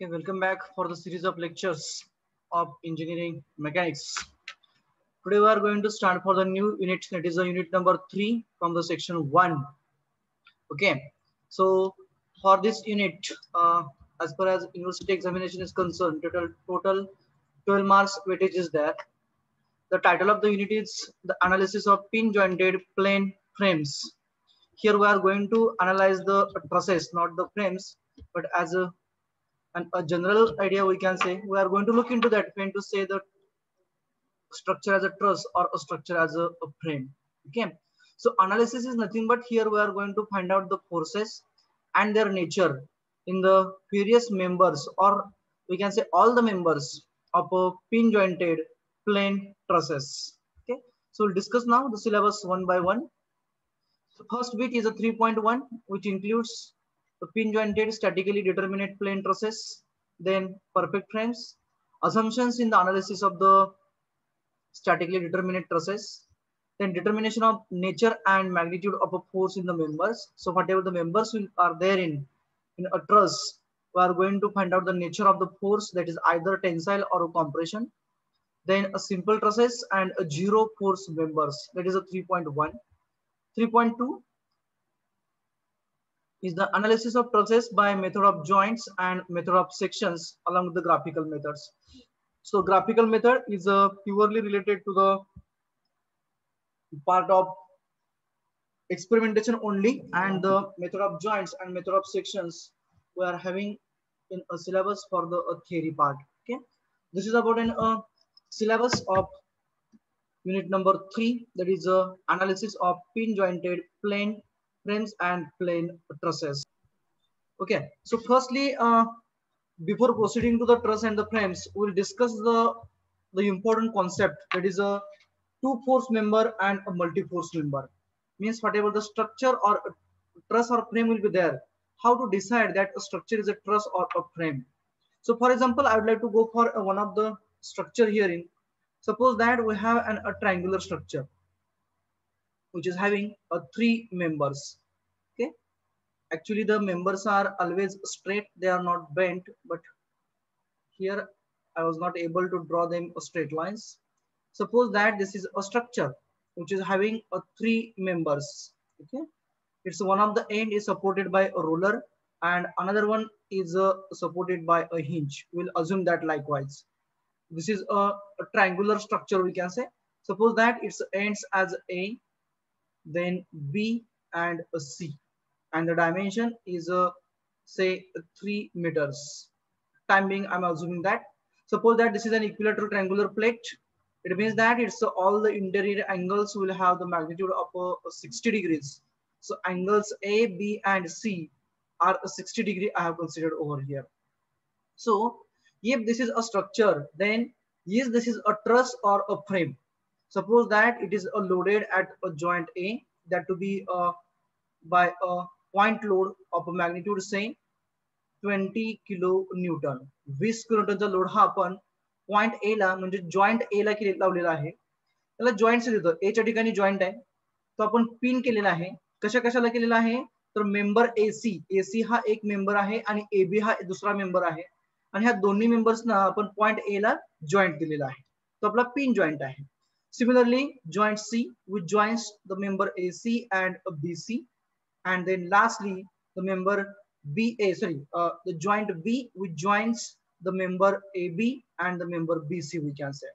Okay, welcome back for the series of lectures of engineering mechanics. Today we are going to start for the new unit. That is the unit number 3 from the section 1. Okay, so for this unit, as far as university examination is concerned, total 12 marks weightage is there. The title of the unit is the analysis of pin jointed plane frames. Here we are going to analyze the trusses, not the frames, but as a general idea we can say we are going to look into that when to say the structure as a truss or a structure as a frame. Okay, so analysis is nothing but here we are going to find out the forces and their nature in the various members, or we can say all the members of a pin jointed plane trusses. Okay, so we'll discuss now the syllabus one by one. So first bit is a 3.1, which includes the pin jointed statically determinate plane trusses, then perfect frames, assumptions in the analysis of the statically determinate trusses, then determination of nature and magnitude of a force in the members. So whatever the members are there in a truss, we are going to find out the nature of the force, that is either tensile or a compression. Then a simple trusses and a zero force members, that is a 3.1. 3.2 is the analysis of trusses by method of joints and method of sections along with the graphical methods. So graphical method is purely related to the part of experimentation only, and the method of joints and method of sections we are having in a syllabus for the theory part. Okay, this is about an syllabus of unit number 3, that is analysis of pin jointed plane frames and plane trusses. Okay, so firstly, before proceeding to the truss and the frames, we'll discuss the important concept, that is a two force member and a multi force member. Means whatever the structure or truss or frame will be there, how to decide that a structure is a truss or a frame. So for example, I would like to go for one of the structure herein. Suppose that we have a triangular structure which is having three members. Okay, actually the members are always straight, they are not bent, but here I was not able to draw them straight lines. Suppose that this is a structure which is having three members. Okay, it's one of the end is supported by a roller and another one is supported by a hinge. We'll assume that likewise. This is a triangular structure, we can say. Suppose that it ends as A, then B and a C, and the dimension is say 3 meters. Time being, I'm assuming that. Suppose that this is an equilateral triangular plate. It means that it's all the interior angles will have the magnitude of 60 degrees. So angles A, B, and C are a 60 degree I have considered over here. So if this is a structure, then yes, this is a truss or a frame. Suppose that it is loaded at a joint A, that to be by a point load of a magnitude say 20 kilo newton. 20 किलोन्यूटनचा load हा आपण point A ला म्हणजे joint ए ला लावलेला आहे. त्याला joint देतो. ए च्या ठिकाणी जॉइंट आहे, तो आपण पिन केलेला आहे. कशा कशाला केलेला आहे, तर मेंबर एसी, एसी हा एक मेंबर आहे आणि एबी हा दुसरा मेंबर आहे, आणि ह्या दोन्ही मेंबर्सना आपण पॉइंट ए ला जॉइंट दिलेला आहे, तो आपला पिन जॉइंट आहे. Similarly, joint C, which joins the member AC and BC, and then lastly the member the joint B, which joins the member AB and the member BC, we can say.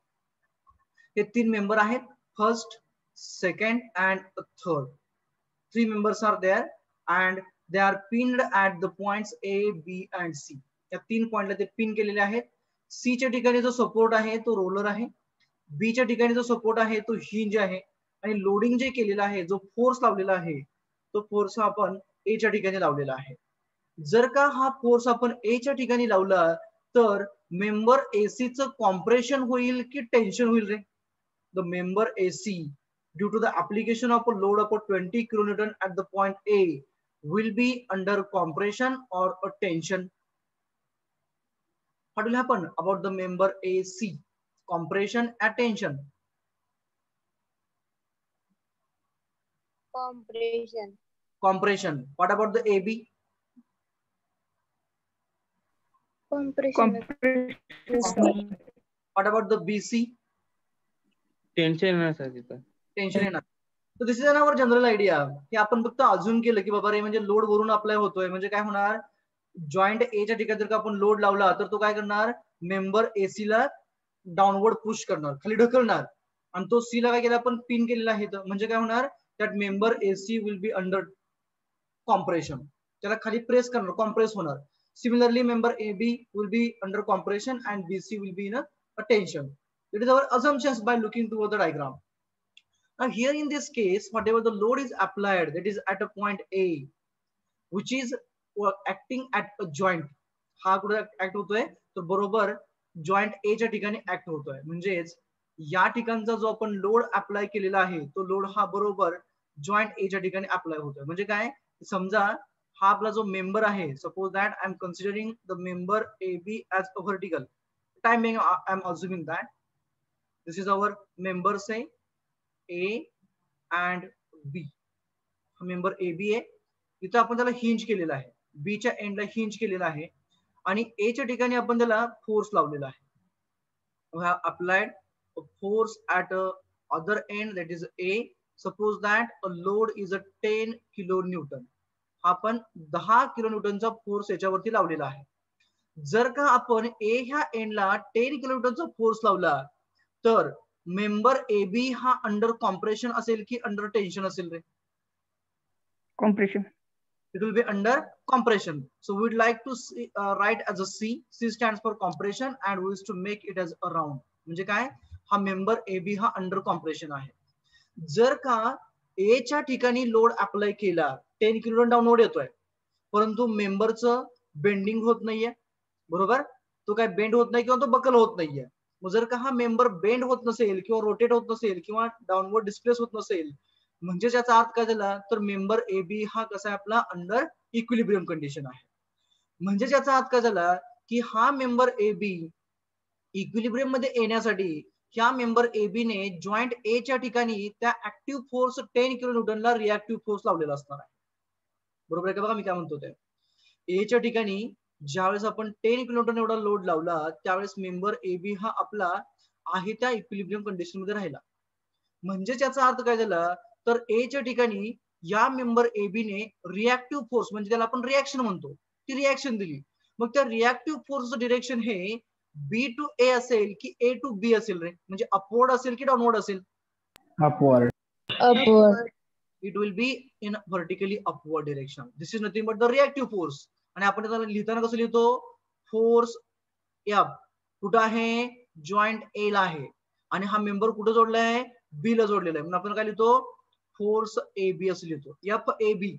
हे तीन member आहेत, first, second and third. 3 members are there and they are pinned at the points A, B and C. या तीन पॉइंटला ते pin केलेले आहेत. C च्या ठिकाणी जो सपोर्ट आहे तो रोलर आहे, बी च्या ठिकाणी जो सपोर्ट आहे तो हिंज आहे, आणि लोडिंग जे केलेला आहे, जो फोर्स लावलेला आहे, तो फोर्स आपण ए च्या ठिकाणी लावलेला आहे. जर का हा फोर्स आपण ए च्या ठिकाणी लावला तर मेंबर एसी चं कॉम्प्रेशन होईल की टेन्शन होईल रे? The member AC due to the application of a load of 20 kilonewton at the point A will be under compression or a tension. What will happen about the member AC? Compression at tension? Compression. Compression. What about the AB? Compression. What about the BC? Tension येणार sir तिथं. Tension येणार. So this is our general idea की आपण फक्त अजून केलं की बाबा रे म्हणजे लोड वरून अप्लाय होतोय म्हणजे काय होणार, जॉईंट ए च्या ठिकाणी जर का आपण लोड लावला तर तो काय करणार, मेंबर एसी ला डाऊनवर्ड पुश करणार, खाली ढकलणार, आणि तो सी ला काय केला आपण पिन केलेला आहे, म्हणजे काय होणार, that member AC will be under compression, त्याला खाली प्रेस करणार, कॉम्प्रेस होणार. Similarly member A B will be under compression and B C will be in a tension. It is our assumptions by looking toward the diagram. Now here in this case, whatever the load is applied, that is at a point A, which is acting at a joint. हा कुठे act होतोय तर बरोबर joint ए च्या ठिकाणी act होतोय. म्हणजेच या ठिकाणचा जो आपण लोड अप्लाय केलेला आहे तो लोड हा बरोबर जॉईंट ए च्या ठिकाणी अप्लाय होतोय. म्हणजे काय, समजा हा आपला जो मेंबर आहे, suppose that I am considering the member A B as a vertical, timing I am assuming that this is our member say A and B. हा मेंबर ए बी आहे, इथं आपण त्याला हिंज केलेला आहे, बी च्या एंडला हिंज केलेला आहे, आणि ए च्या ठिकाणी आपण त्याला फोर्स लावलेला आहे. We have applied a force at other end, that is A. Suppose that a load is a 10 kilonewton. आपण 10 किलोन्यूटनचा फोर्स याच्यावरती लावलेला आहे. जर का आपण ए ह्या एंडला 10 किलोन्यूटनचा फोर्स लावला तर मेंबर ए बी हा अंडर कॉम्प्रेशन असेल की अंडर टेन्शन असेल रे? Compression. It will be under compression. So we would like to write as a C. C stands for compression and we used to make it as a round. म्हणजे काय, हा member A बी हा under compression आहे. जर का ए च्या ठिकाणी load apply केला, 10 किलो डाऊनवर्ड येतोय, परंतु मेंबरचं बेंडिंग होत नाहीये, बरोबर, तो काय बेंड होत नाही किंवा तो बकल होत नाहीये. मग जर का हा मेंबर बेंड होत नसेल किंवा रोटेट होत नसेल किंवा डाऊनवर्ड डिस्प्लेस होत नसेल, म्हणजे याचा अर्थ काय झाला, तर मेंबर ए बी हा कसा आहे आपला अंडर इक्विलिब्रियम कंडिशन आहे. म्हणजे याचा अर्थ काय झाला की हा मेंबर ए बी इक्विलिब्रियम मध्ये येण्यासाठी ह्या मेंबर ए बी ने जॉईंट ए च्या ठिकाणी त्या ऍक्टिव्ह फोर्स 10 किलो न्यूटनला रिएक्टिव्ह फोर्स लावलेला असणार आहे. बरोबर आहे का? बघा मी काय म्हणतो ते, ए च्या ठिकाणी ज्यावेळेस आपण 10 किलो न्यूटन एवढा लोड लावला त्यावेळेस मेंबर ए बी हा आपला आहे त्या इक्विलिब्रियम कंडिशन मध्ये राहिला. म्हणजे याचा अर्थ काय झाला, तर ए च्या ठिकाणी या मेंबर ए बी ने रिएक्टिव्ह फोर्स, म्हणजे त्याला आपण रिएक्शन म्हणतो, ती रिएक्शन दिली. मग त्या रिएक्टिव्ह फोर्सचं डिरेक्शन हे बी टू ए असेल की ए टू बी असेल रे? म्हणजे अपवर्ड असेल की डाऊनवर्ड असेल? Upward. Upward. It will be in vertically upward direction. This is nothing but the reactive force. आणि आपण त्याला लिहिताना कसं लिहितो, फोर्स एफ कुठं आहे, जॉईंट ए ला आहे, आणि हा मेंबर कुठं जोडला आहे, बी ला जोडलेला आहे, म्हणून आपण काय लिहितो, फोर्स ए बी असं लिहितो. एफ ए बी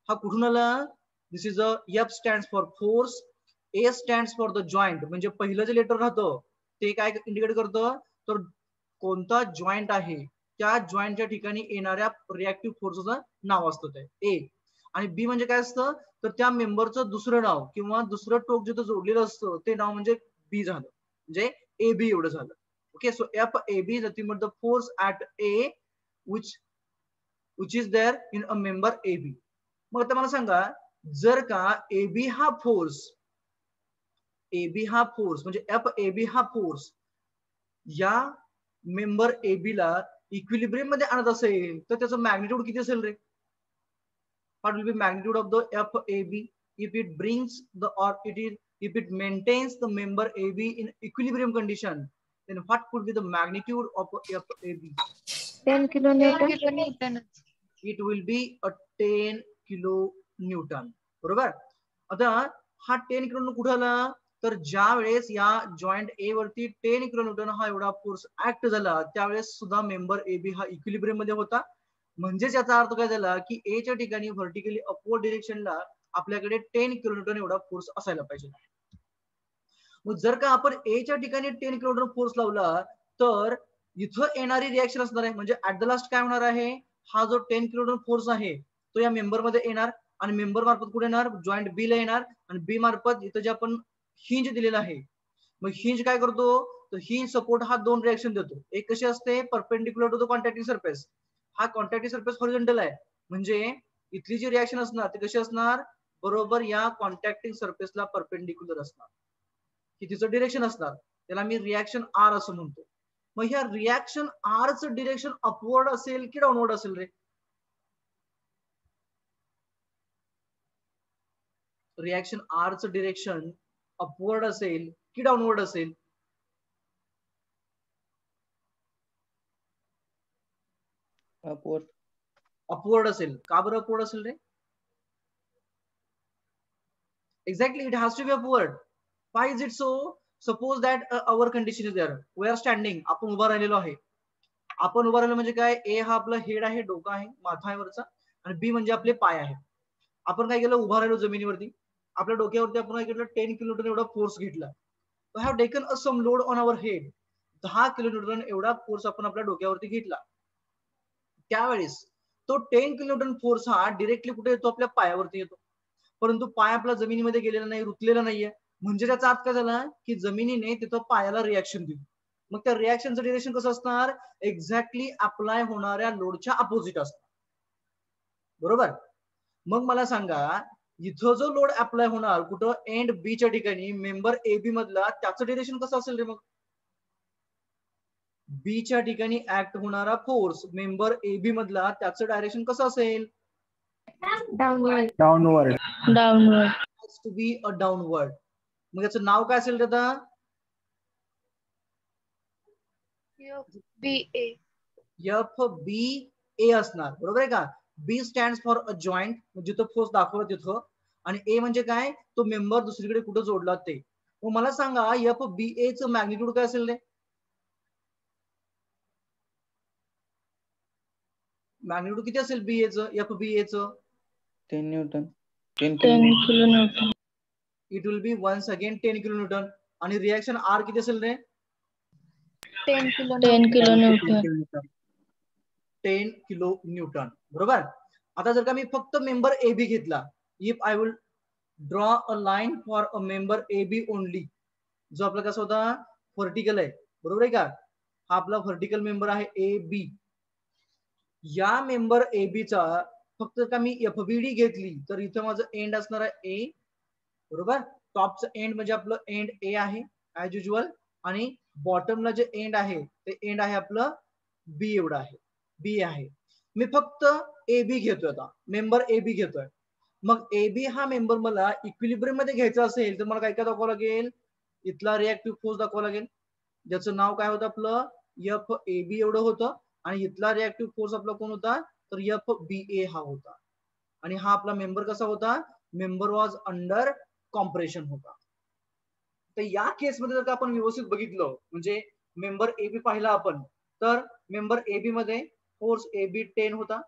हा कुठून आला, this is a, F stands for force, A stands for the joint, म्हणजे पहिलं जे लेटर राहतं ते काय इंडिकेट करतं, तर कोणता जॉईंट आहे त्या जॉईंटच्या ठिकाणी येणाऱ्या रिएक्टिव्ह फोर्सचं नाव असतं ते ए. आणि बी म्हणजे काय असतं, तर त्या मेंबरचं दुसरं नाव किंवा दुसरं टोक जिथं जोडलेलं असतं ते नाव म्हणजे बी झालं, म्हणजे ए बी एवढं झालं. Okay, so F A B nothing but the force at A which is there in a member A B. मग आता मला सांगा, जर का ए बी हा फोर्स म्हणजे एफ ए बी हा फोर्स या मेंबर ए बी ला इक्विलिब्रियम मध्ये आणत असेल तर त्याचं मॅग्निट्यूड किती असेल रे? What will be magnitude of the FAB if it brings the, or if it maintains the member AB in equilibrium condition, then what could be the magnitude of FAB? 10 kilonewton. It will be a 10 kilonewton. बरोबर. आता हा 10 kilo कुठे आला, तर ज्या वेळेस या joint ए वरती 10 किलो न्यूटन हा एवढा फोर्स ऍक्ट झाला त्यावेळेस सुद्धा मेंबर ए बी हा इक्विलिब्रियम मध्ये होता. म्हणजेच याचा अर्थ काय झाला की ए च्या ठिकाणी व्हर्टिकली अपवर्ड डिरेक्शनला आपल्याकडे 10 किलो न्यूटन एवढा फोर्स असायला पाहिजे. मग जर का आपण ए च्या ठिकाणी 10 किलो न्यूटन फोर्स लावला तर इथं येणारी रिएक्शन असणार आहे, म्हणजे ऍट द लास्ट काय होणार आहे, हा जो 10 किलो न्यूटन फोर्स आहे तो या मेंबर मध्ये येणार आणि मेंबर मार्फत कुठे येणार, जॉईंट बी ला येणार, आणि बी मार्फत इथं जे आपण हिंज दिलेला आहे, मग हिंज काय करतो, तर हिंज सपोर्ट हा दोन रिएक्शन देतो. एक कशी असते, perpendicular to the contacting surface. हा कॉन्टॅक्टिंग सरफेस हॉरिझॉन्टल आहे, म्हणजे इथली जी रिएक्शन असणार ती कशी असणार, बरोबर या कॉन्टॅक्टिंग सरफेसला परपेंडिक्युलर असणार. की तिचं डिरेक्शन असणार, त्याला मी रिॲक्शन आर असं म्हणतो. मग ह्या रिॲक्शन आर चं डिरेक्शन अपवर्ड असेल की डाऊनवर्ड असेल रे? रिॲक्शन आर चं डिरेक्शन अपवर्ड असेल की डाऊनवर्ड असेल? अपवर्ड. अपवर्ड असेल. का बरं अपवर्ड असेल रे? Exactly, it has to be upward. Why is it so? Suppose that our condition is there. We are standing. आपण उभा राहिलेलो आहे. आपण उभा राहिलो म्हणजे काय? ए हा आपला हेड आहे, डोका आहे, माथा आहे वरचा, आणि बी म्हणजे आपले पाय आहेत. आपण काय केलं? उभा राहिलो जमिनीवरती. आपल्या डोक्यावरती आपण काय केलं? 10 किलोन्यूटन एवढा फोर्स घेतला. We have taken some load on our head. 10 kilonewton एवढा फोर्स आपण आपल्या डोक्यावरती घेतला. त्यावेळेस तो 10 किलोन्यूटन फोर्स हा डिरेक्टली कुठे येतो? आपल्या पायावरती येतो. परंतु पाय आपला जमिनीमध्ये गेलेला नाही, रुतलेला नाहीये. म्हणजे त्याचा अर्थ काय झाला? की जमिनीने तिथं पायाला रिॲक्शन दिली. मग त्या रिॲक्शनचं डिरेक्शन कसं असणार? एक्झॅक्टली अप्लाय होणाऱ्या लोडच्या अपोजिट असणार. बरोबर? मग मला सांगा, इथं जो लोड अप्लाय होणार कुठं? एंड बी च्या ठिकाणी, मेंबर ए बी मधला, त्याचं डिरेक्शन कसं असेल रे? मग बी च्या ठिकाणी ऍक्ट होणारा फोर्स मेंबर ए बी मधला, त्याचं डायरेक्शन कसं असेल? Downward. Downward. Downward. Has to be a downward. मग याचं नाव काय असेल आता? BA. FBA असणार. बरोबर आहे का? बी स्टँड्स फॉर अ जॉईंट, म्हणजे तो फोर्स दाखवला तिथं, आणि ए म्हणजे काय? तो मेंबर दुसरीकडे कुठं जोडला ते. मग मला सांगा FBA चं मॅग्निट्यूड काय असेल रे? मॅग्निट्यूड किती असेल BA चं? FBA चं 10 newton. 10 10 kilo. kilonewton. It will be once again 10 kilonewton. आणि रिॲक्शन आर किती असेल रे? 10 kilonewton. 10 kilo Newton. बरोबर? आता जर का मी फक्त मेंबर ए बी घेतला, if I will draw a line for a member A B only, जो आपला कसा होता? व्हर्टिकल आहे. बरोबर आहे का? हा आपला व्हर्टिकल मेंबर आहे ए बी. या मेंबर ए बी चा फक्त का मी FBD घेतली तर इथं माझं एंड असणार आहे ए. बरोबर? टॉपचं एंड म्हणजे आपलं एंड ए आहे ऍज युजल, आणि बॉटमला जे एंड आहे ते एंड आहे आपलं बी एवढं आहे, बी आहे. मी फक्त ए बी घेतोय, आता मेंबर ए बी घेतोय. मग ए बी हा मेंबर मला इक्विलिब्रियम मध्ये घ्यायचा असेल तर मला काय काय दाखवावं लागेल? इथला रिॲक्टिव्ह फोर्स दाखवावा लागेल, ज्याचं नाव काय होतं आपलं? FAB एवढं होतं. आणि इथला रिॲक्टिव्ह फोर्स आपला कोण होता? तर FBA हा होता. आणि हा आपला मेंबर कसा होता? मेंबर वॉज अंडर कॉम्प्रेशन होता. तर या केसमध्ये जर का आपण व्यवस्थित बघितलं, म्हणजे मेंबर ए बी पाहिला आपण, तर मेंबर ए बी मध्ये फोर्स ए बी 10 होता.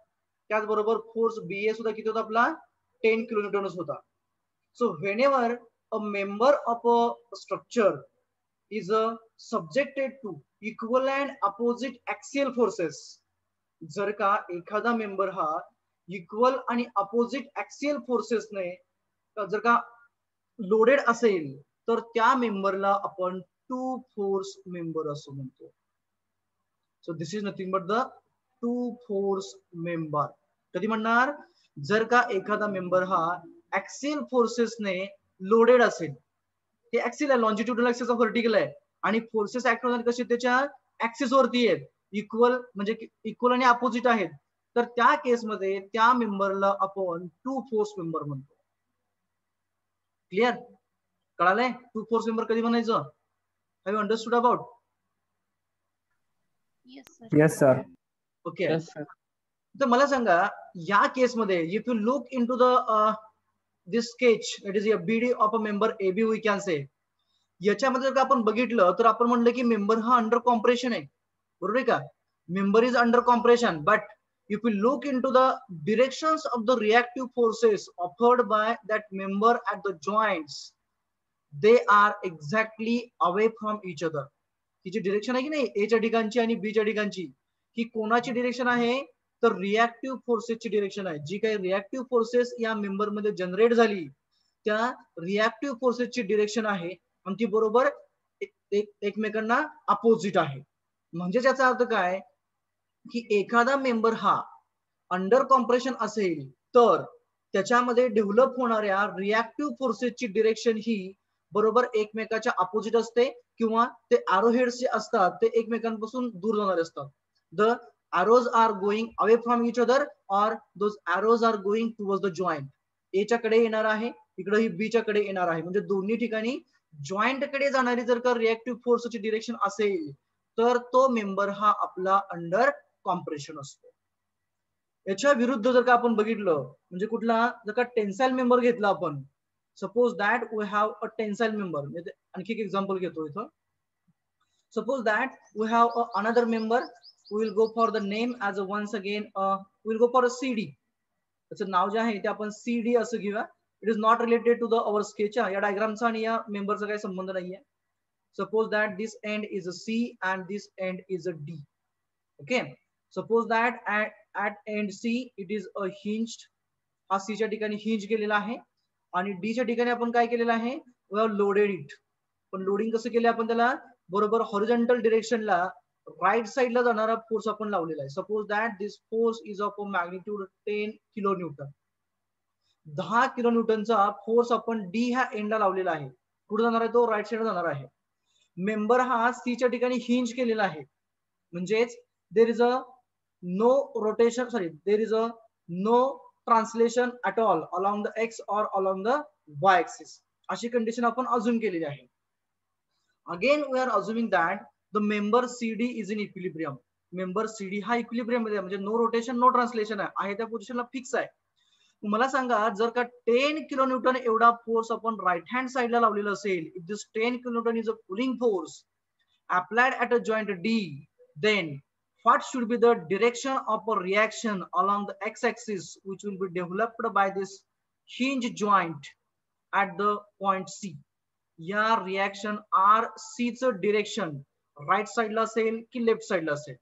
त्याचबरोबर फोर्स BA सुद्धा किती होता आपला? 10 किलोन्यूटनच होता. So whenever a member of a structure is subjected to equal and opposite axial forces. जर का एखादा मेंबर हा इक्वल आणि अपोजिट ऍक्सियल फोर्सेसने जर का लोडेड असेल तर त्या मेंबरला आपण टू फोर्स मेंबर असं म्हणतो. So this is nothing but the two force member. कधी म्हणणार? जर का एखादा मेंबर हा ऍक्सियल फोर्सेसने लोडेड असेल, हे ऍक्सिल आहे, लॉन्जिट्युडनल ऍक्सिस व्हर्टिकल आहे, आणि फोर्सेस ऍक्ट होणार कसे? त्याच्या ऍक्सिस वरती आहेत, इक्वल म्हणजे इक्वल आणि अपोजिट आहेत. तर त्या केसमध्ये त्या मेंबरला आपण टू फोर्स मेंबर म्हणतो. क्लिअर? कळालंय? टू फोर्स मेंबर कधी म्हणायचं? Have you understood about? Yes, sir. Okay. Yes, sir. तर मला सांगा, या केसमध्ये if you look into the this sketch, it is FBD of a member A B, we can say, याच्यामध्ये जर आपण बघितलं तर आपण म्हणलं की मेंबर हा अंडर कॉम्प्रेशन आहे. बरोबर आहे का? Member is under compression, but if you look into the directions of the reactive forces offered by that member at the joints, they are exactly away from each other. ही जी direction आहे की नाही ए च्या ठिकाणची आणि बी च्या ठिकाणची, ही कोणाची डिरेक्शन आहे? तर रिॲक्टिव्ह फोर्सेसची डिरेक्शन आहे. जी काही रिॲक्टिव्ह फोर्सेस या मेंबर मध्ये जनरेट झाली त्या रिॲक्टिव्ह फोर्सेसची डिरेक्शन आहे, आणि ती बरोबर एकमेकांना अपोजिट आहे. म्हणजे त्याचा अर्थ काय? की एखादा मेंबर हा अंडर कॉम्प्रेशन असेल तर त्याच्यामध्ये डेव्हलप होणाऱ्या रिॲक्टिव्ह फोर्सेसची डिरेक्शन ही बरोबर एकमेकाच्या अपोजिट असते किंवा ते arrow heads जे असतात ते एकमेकांपासून दूर जाणारे असतात. The arrows are going away from each other or those arrows are going towards the joint. A च्या कडे येणार आहे, इकडे ही B च्या कडे येणार आहे, म्हणजे दोन्ही ठिकाणी जॉईंट कडे जाणारी जर का रिएक्टिव्ह फोर्सची डिरेक्शन असेल तर तो मेंबर हा आपला अंडर कॉम्प्रेशन असतो. याच्या विरुद्ध जर का आपण बघितलं म्हणजे कुठला जर का टेन्साइल मेंबर घेतला आपण, suppose that we have a tensile member, म्हणजे आणखी एक एक्झाम्पल घेतो इथं. Suppose that we have another member, we will go for the name as a once again we will go for a CD. त्याचं नाव जे आहे ते आपण CD असं घेऊया. It is not related to the our sketch. या डायग्रामचा आणि या मेंबरचा काही संबंध नाहीये. Suppose that this end is a C and this end is a D. Okay, suppose that at end C it is a hinged. हा C च्या ठिकाणी हिंज केलेला आहे आणि D च्या ठिकाणी आपण काय केलेलं आहे, we have loaded it. पण लोडिंग कसं केलं आपण त्याला, बरोबर हॉरिझॉन्टल डिरेक्शनला राईट साइडला जाणारा फोर्स आपण लावलेला आहे. Suppose that this force is of a magnitude 10 kilo newton. 10 kilo न्यूटनचा फोर्स आपण D ह्या एंडला लावलेला आहे. कुठे जाणार आहे तो, राईट साइडला जाणार आहे. मेंबर हा C च्या ठिकाणी हिंज केलेला आहे, म्हणजेच there is a no rotation, sorry there is a no translation at all along the x और अलॉंग द वाय ऍक्सिस. अशी कंडिशन आपण अज्युम केलेली आहे. Again we are assuming that the member CD is in equilibrium. Member CD हा equilibrium मध्ये, म्हणजे no rotation no translation आहे त्या पोझिशनला फिक्स आहे. मला सांगा जर का 10 किलो न्यूटन एवढा फोर्स आपण राईट हँड साइडला लावलेला असेल, if this 10 kilo Newton is a pulling force applied at a joint D, then what should be the direction of a reaction along the x-axis which will be developed by this hinge joint at the point C. या reaction RC चं direction right साइडला असेल की left साइडला असेल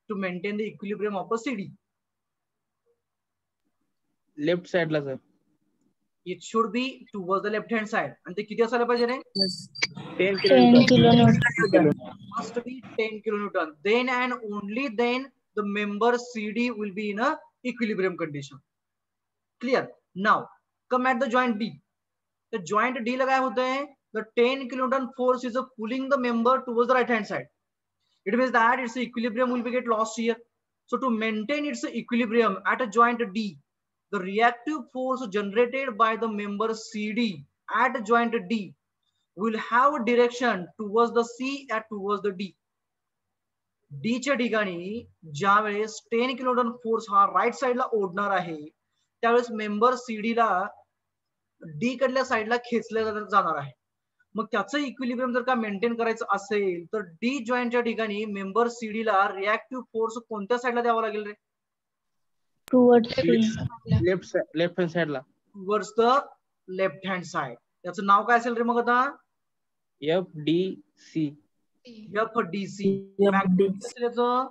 to maintain the equilibrium of a CD? Left साइडला sir. It should be towards the left hand side. आणि ते किती असायला पाहिजे रे? 10 10 kilometre. kilonewton. Must be 10 kilonewton. Then and only then the member CD will be in a equilibrium condition. Clear? Now come at the joint D. The joint D ला काय होतंय? The 10 kilonewton force is pulling the member towards the right hand side. It means that its equilibrium will be get lost here. So to maintain its equilibrium at a joint D, the reactive force generated by the member CD at joint D will have a direction towards the C and towards the D. D च्या ठिकाणी ज्यावेळेस 10 kilonewton force हा right साइडला ओढणार आहे त्यावेळेस member CD ला D कडल्या साइडला खेचल्या जाणार आहे. मग त्याचं इक्विलिब्रियम जर का मेंटेन करायचं असेल तर D जॉईंटच्या ठिकाणी मेंबर CD ला रिएक्टिव्ह फोर्स कोणत्या साइडला द्यावा लागेल रे? Towards C. लेफ्ट हँड साइडला. Towards the left hand side. त्याचं नाव काय असेल रे मग आता? FDC. FDC. त्याचं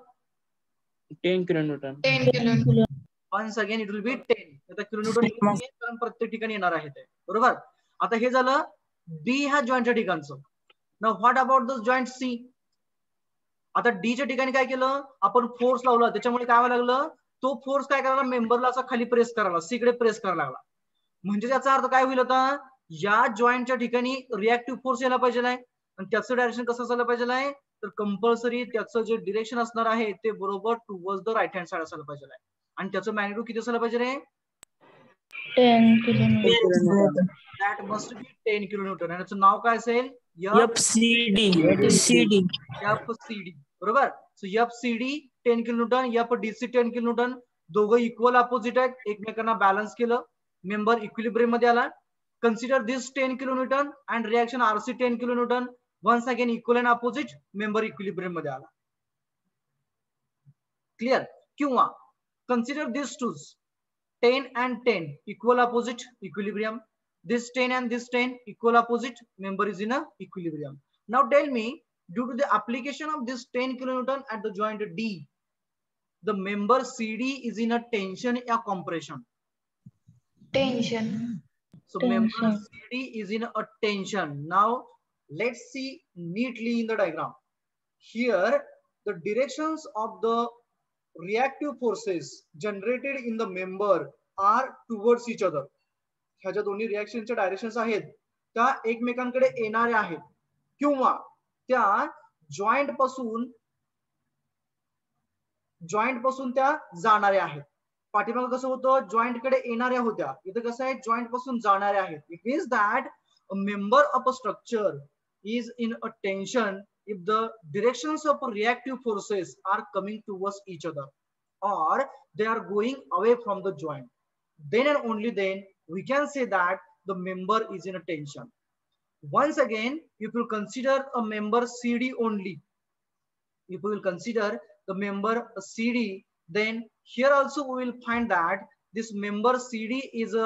10 kilometre. 10 kilonewton. once again it will be 10. आता किलोमीटर कारण प्रत्येक ठिकाणी येणार आहे ते, बरोबर. आता हे झालं D ह्या जॉईंटच्या ठिकाणचं. Now what about the joint C? आता D च्या ठिकाणी काय केलं आपण, फोर्स लावला, त्याच्यामुळे काय व्हायला लागलं, तो फोर्स काय करायला मेंबरला असा खाली प्रेस करायला, C कडे प्रेस करायला लागला. म्हणजे त्याचा अर्थ काय होईल, आता या जॉईंटच्या ठिकाणी रिएक्टिव्ह फोर्स यायला पाहिजे आहे आणि त्याचं डायरेक्शन कसं असायला पाहिजे आहे, तर कंपल्सरी त्याचं जे डिरेक्शन असणार आहे ते बरोबर towards the right hand side असायला पाहिजे आहे. आणि त्याचं मॅग्निट्यूड किती असायला पाहिजे रे? 10 kilonewton. That must be 10 kilonewton. आणि त्याचं नाव काय असेल? FCD. FCD, बरोबर. So FCD 10 kilonewton, FDC 10 kilonewton, दोघं इक्वल अपोजिट आहेत, एकमेकांना बॅलन्स केलं, मेंबर इक्विलिब्रियम मध्ये आला. Consider this 10 kilonewton and reaction RC 10 kilonewton, once again equal and opposite, member equilibrium मध्ये आला. क्लियर? किंवा consider this twos 10 and 10 equal opposite, equilibrium. This 10 and this 10 equal opposite, member is in a equilibrium. Now tell me, due to the application of this 10 kilonewton at the joint D, the member CD is in a tension or compression? Tension. So member CD is in a tension. Now let's see neatly in the diagram. Here the directions of the reactive forces generated in the member are towards each other. ह्या ज्या दोन्ही रिएक्शनच्या directions आहेत त्या एकमेकांकडे येणाऱ्या आहेत किंवा त्या जॉईंट पासून त्या जाणाऱ्या आहेत. पाठीमागे कसं होतं, जॉईंट कडे येणाऱ्या होत्या, इथं कसं आहे जॉईंट पासून जाणाऱ्या आहेत. It means that a member of a structure is in a tension if the directions of reactive forces are coming towards each other or they are going away from the joint, then and only then we can say that the member is in a tension. Once again, if you consider a member CD only, if we will consider the member CD, then here also we will find that this member CD is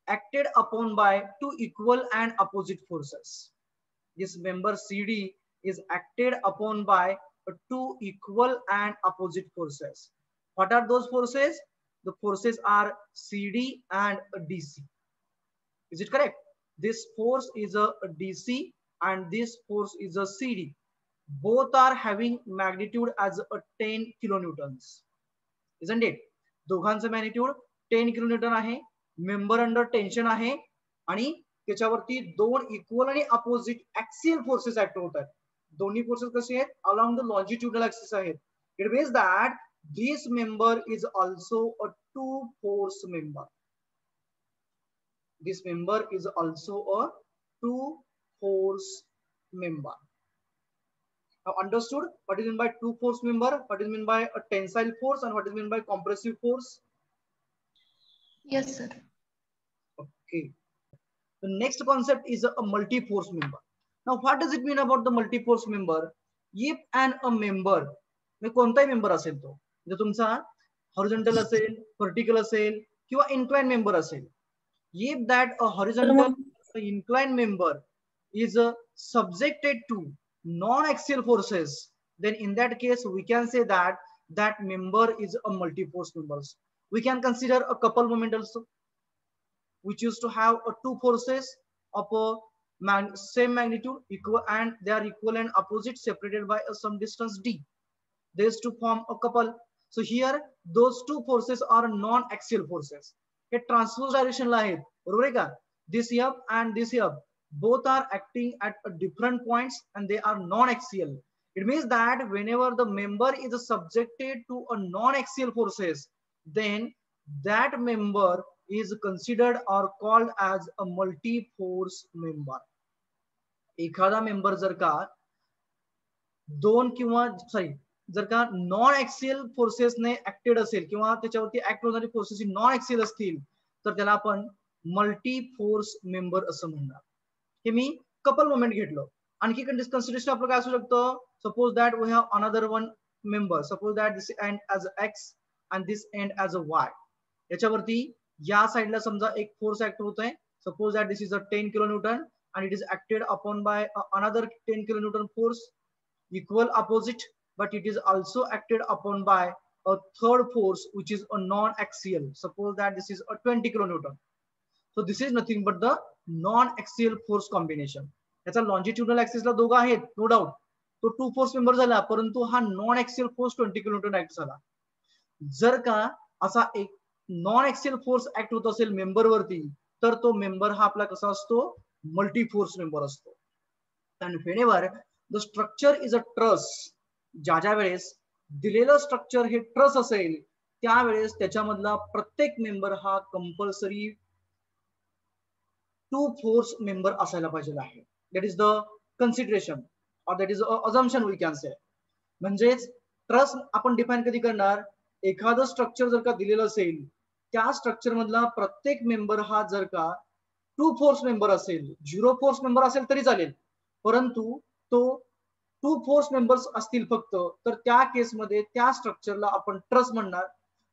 acted upon by two equal and opposite forces. This member CD is acted upon by two equal and opposite forces. What are those forces? The forces are CD and DC. Is it correct? This force is a DC and this force is a CD. Both are having magnitude as a 10 kilonewtons. Isn't it? दोघांचं magnitude 10 kilonewton आहे. Member under tension आहे आणि त्याच्यावरती दोन equal आणि opposite axial forces act होत आहेत. दोन्ही फोर्सेस कसे आहेत, अलॉंग द लॉन्जिट्युडनल ऍक्सिस आहेत. It means that this member is also a two force member. This member is also a two force member. Now understood what is meant by two force member, what is meant by a tensile force, and what is meant by compressive force? Yes, sir. Okay. The next concept is a multi-force member. Now, what does it mean about the multi-force member? If a member, कोणताही member असेल तो, जर तुमचा horizontal असेल, vertical असेल किंवा inclined member असेल, if that a horizontal inclined member is subjected to non-axial forces, then in that case we can say that that member is a multi-force member. We can consider a couple moment also, which used to have two forces of a same magnitude equal, and they are equal and opposite, separated by some distance d. They used to form a couple. So here those two forces are non-axial forces. हे transverse direction ला आहेत, बरोबर आहे का? This F and this F both are acting at different points and they are non-axial. It means that whenever the member is subjected to a non-axial forces, then that member is considered or called as a multi-force member. एखादा member जर का दोन किंवा जर का non axial फोर्सेसने acted असेल किंवा त्याच्यावरती ऍक्ट होणारी फोर्सेस नॉन ऍक्सियल असतील, तर त्याला आपण मल्टी फोर्स मेंबर असं म्हणणार. हे मी कपल मोमेंट घेतलं. आणखी कन्सिडरेशन आपलं काय असू शकतं? Suppose that we have another one member, suppose that this end as a X and this end as a Y. याच्यावरती या साइडला समजा एक फोर्स ऍक्ट होत आहे. Suppose that this is a 10 kilonewton and it is acted upon by another 10 kilonewton force, equal opposite, but it is also acted upon by a third force which is a non-axial. Suppose that this is a 20 kilonewton. So this is nothing but the non-axial force combination. याचा longitudinal ऍक्सिसला दोघं आहेत, no doubt. तो to force member झाला, परंतु हा non axial force 20 kilonewton act झाला. जर का असा एक नॉन ऍक्सियल फोर्स ऍक्ट होत असेल मेंबर वरती, तर तो मेंबर हा आपला कसा असतो? मल्टी फोर्स मेंबर असतो. आणि whenever the structure is a truss, ज्या वेळेस दिलेलं स्ट्रक्चर हे ट्रस असेल, त्यावेळेस त्याच्यामधला प्रत्येक मेंबर हा कंपल्सरी टू फोर्स मेंबर असायला पाहिजे आहे. दॅट इज द कन्सिडरेशन और that is assumption we can say. म्हणजेच ट्रस आपण डिफाईन कधी करणार? एखादं स्ट्रक्चर जर का दिलेलं असेल, त्या स्ट्रक्चर मधला प्रत्येक मेंबर हा जर का टू फोर्स मेंबर असेल, झिरो फोर्स मेंबर असेल तरी चालेल, परंतु तो टू फोर्स मेंबर्स असतील फक्त, तर त्या केसमध्ये त्या स्ट्रक्चरला आपण ट्रस म्हणणार.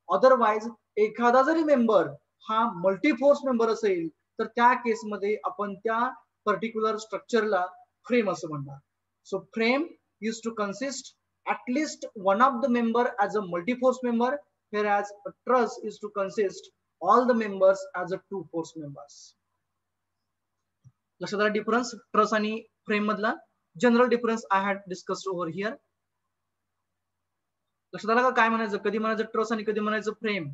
अदरवाइज एखादा जरी मेंबर हा मल्टी फोर्स मेंबर असेल, तर त्या केसमध्ये आपण त्या पर्टिक्युलर स्ट्रक्चरला फ्रेम असं म्हणणार. So frame use to consist at least one of the member as a multi-force member, whereas a truss is to consist all the members as a two force members. लक्षात आला difference truss आणि frame मधला? General difference I had discussed over here. लक्षात आला का काय म्हणायचं? कधी म्हणायचं ट्रस आणि कधी म्हणायचं फ्रेम?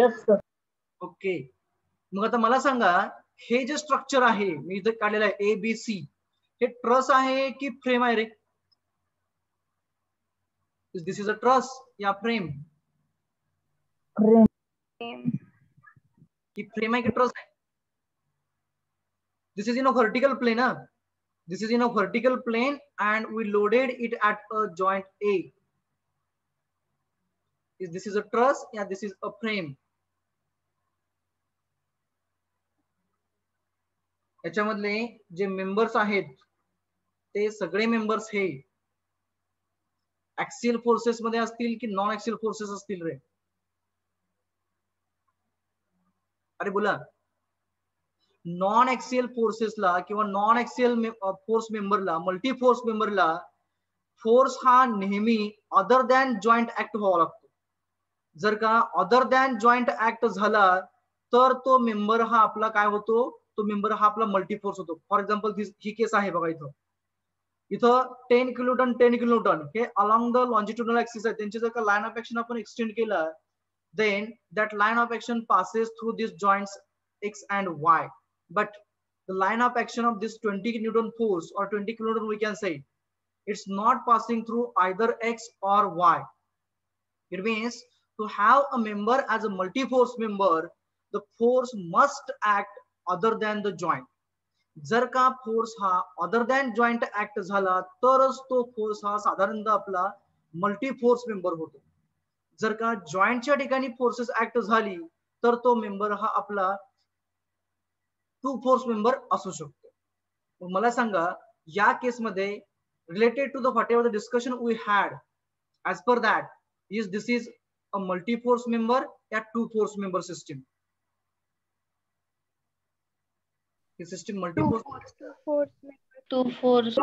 Yes, sir. ओके, मग आता मला सांगा, हे जे स्ट्रक्चर आहे मी इथे काढलेलं आहे ABC, हे ट्रस आहे की फ्रेम आहे रे? दिस इज अ ट्रस या फ्रेम? की फ्रेम आहे की ट्रस आहे? This is in a vertical plane. This is in a vertical plane and we loaded it at a joint A. This is a truss, yeah, this is a frame. याच्यामधले जे members आहेत ते सगळे members हे axial forces मध्ये असतील की non axial forces असतील रे? अरे बोला. नॉन ऍक्सियल फोर्सेसला किंवा नॉन ऍक्सियल फोर्स मेंबरला, मल्टी फोर्स मेंबरला फोर्स हा नेहमी अदर दॅन जॉईंट ऍक्ट व्हावा लागतो. जर का अदर दॅन जॉईंट ऍक्ट झाला तर तो मेंबर हा आपला काय होतो? तो मेंबर हा आपला मल्टी फोर्स होतो. फॉर एक्झाम्पल ही केस आहे बघा, इथं 10 किलोटन 10 किलोटन हे अलॉंग द लॉन्जिट्युडनल ऍक्सिस आहे. त्यांची जर का लाईन ऑफ ऍक्शन आपण एक्सटेंड केलं, then that line of action passes through these joints X and Y. But the line of action of this 20 Newton force or 20 kilonewton, we can say, it's not passing through either X or Y. It means to have a member as a multi-force member, the force must act other than the joint. जर का force हा other than joint act झाला तरच तो force हा साधारणतः आपला multi force member होतो. जर का जॉईंटच्या ठिकाणी फोर्सेस ऍक्ट झाली तर तो मेंबर हा आपला टू फोर्स मेंबर असू शकतो. मला सांगा, या केसमध्ये related to the whatever the discussion we had, as per that is this is a multi force member या two force member system? System multi force, Two force.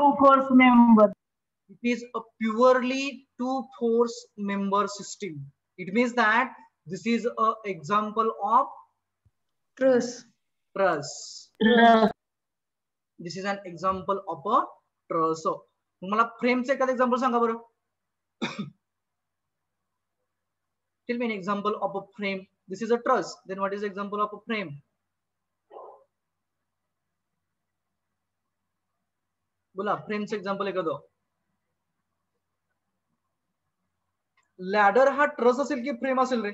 member. it is a purely two force member system. It means that this is a example of Truss. truss. This is an example of a truss. So मला फ्रेमचे एखादं example सांगा बरं. Tell me an example of a frame. This is a truss. Then what is the example of a frame? बोला, फ्रेमचे example एखादं. Ladder हा truss असेल की फ्रेम असेल रे?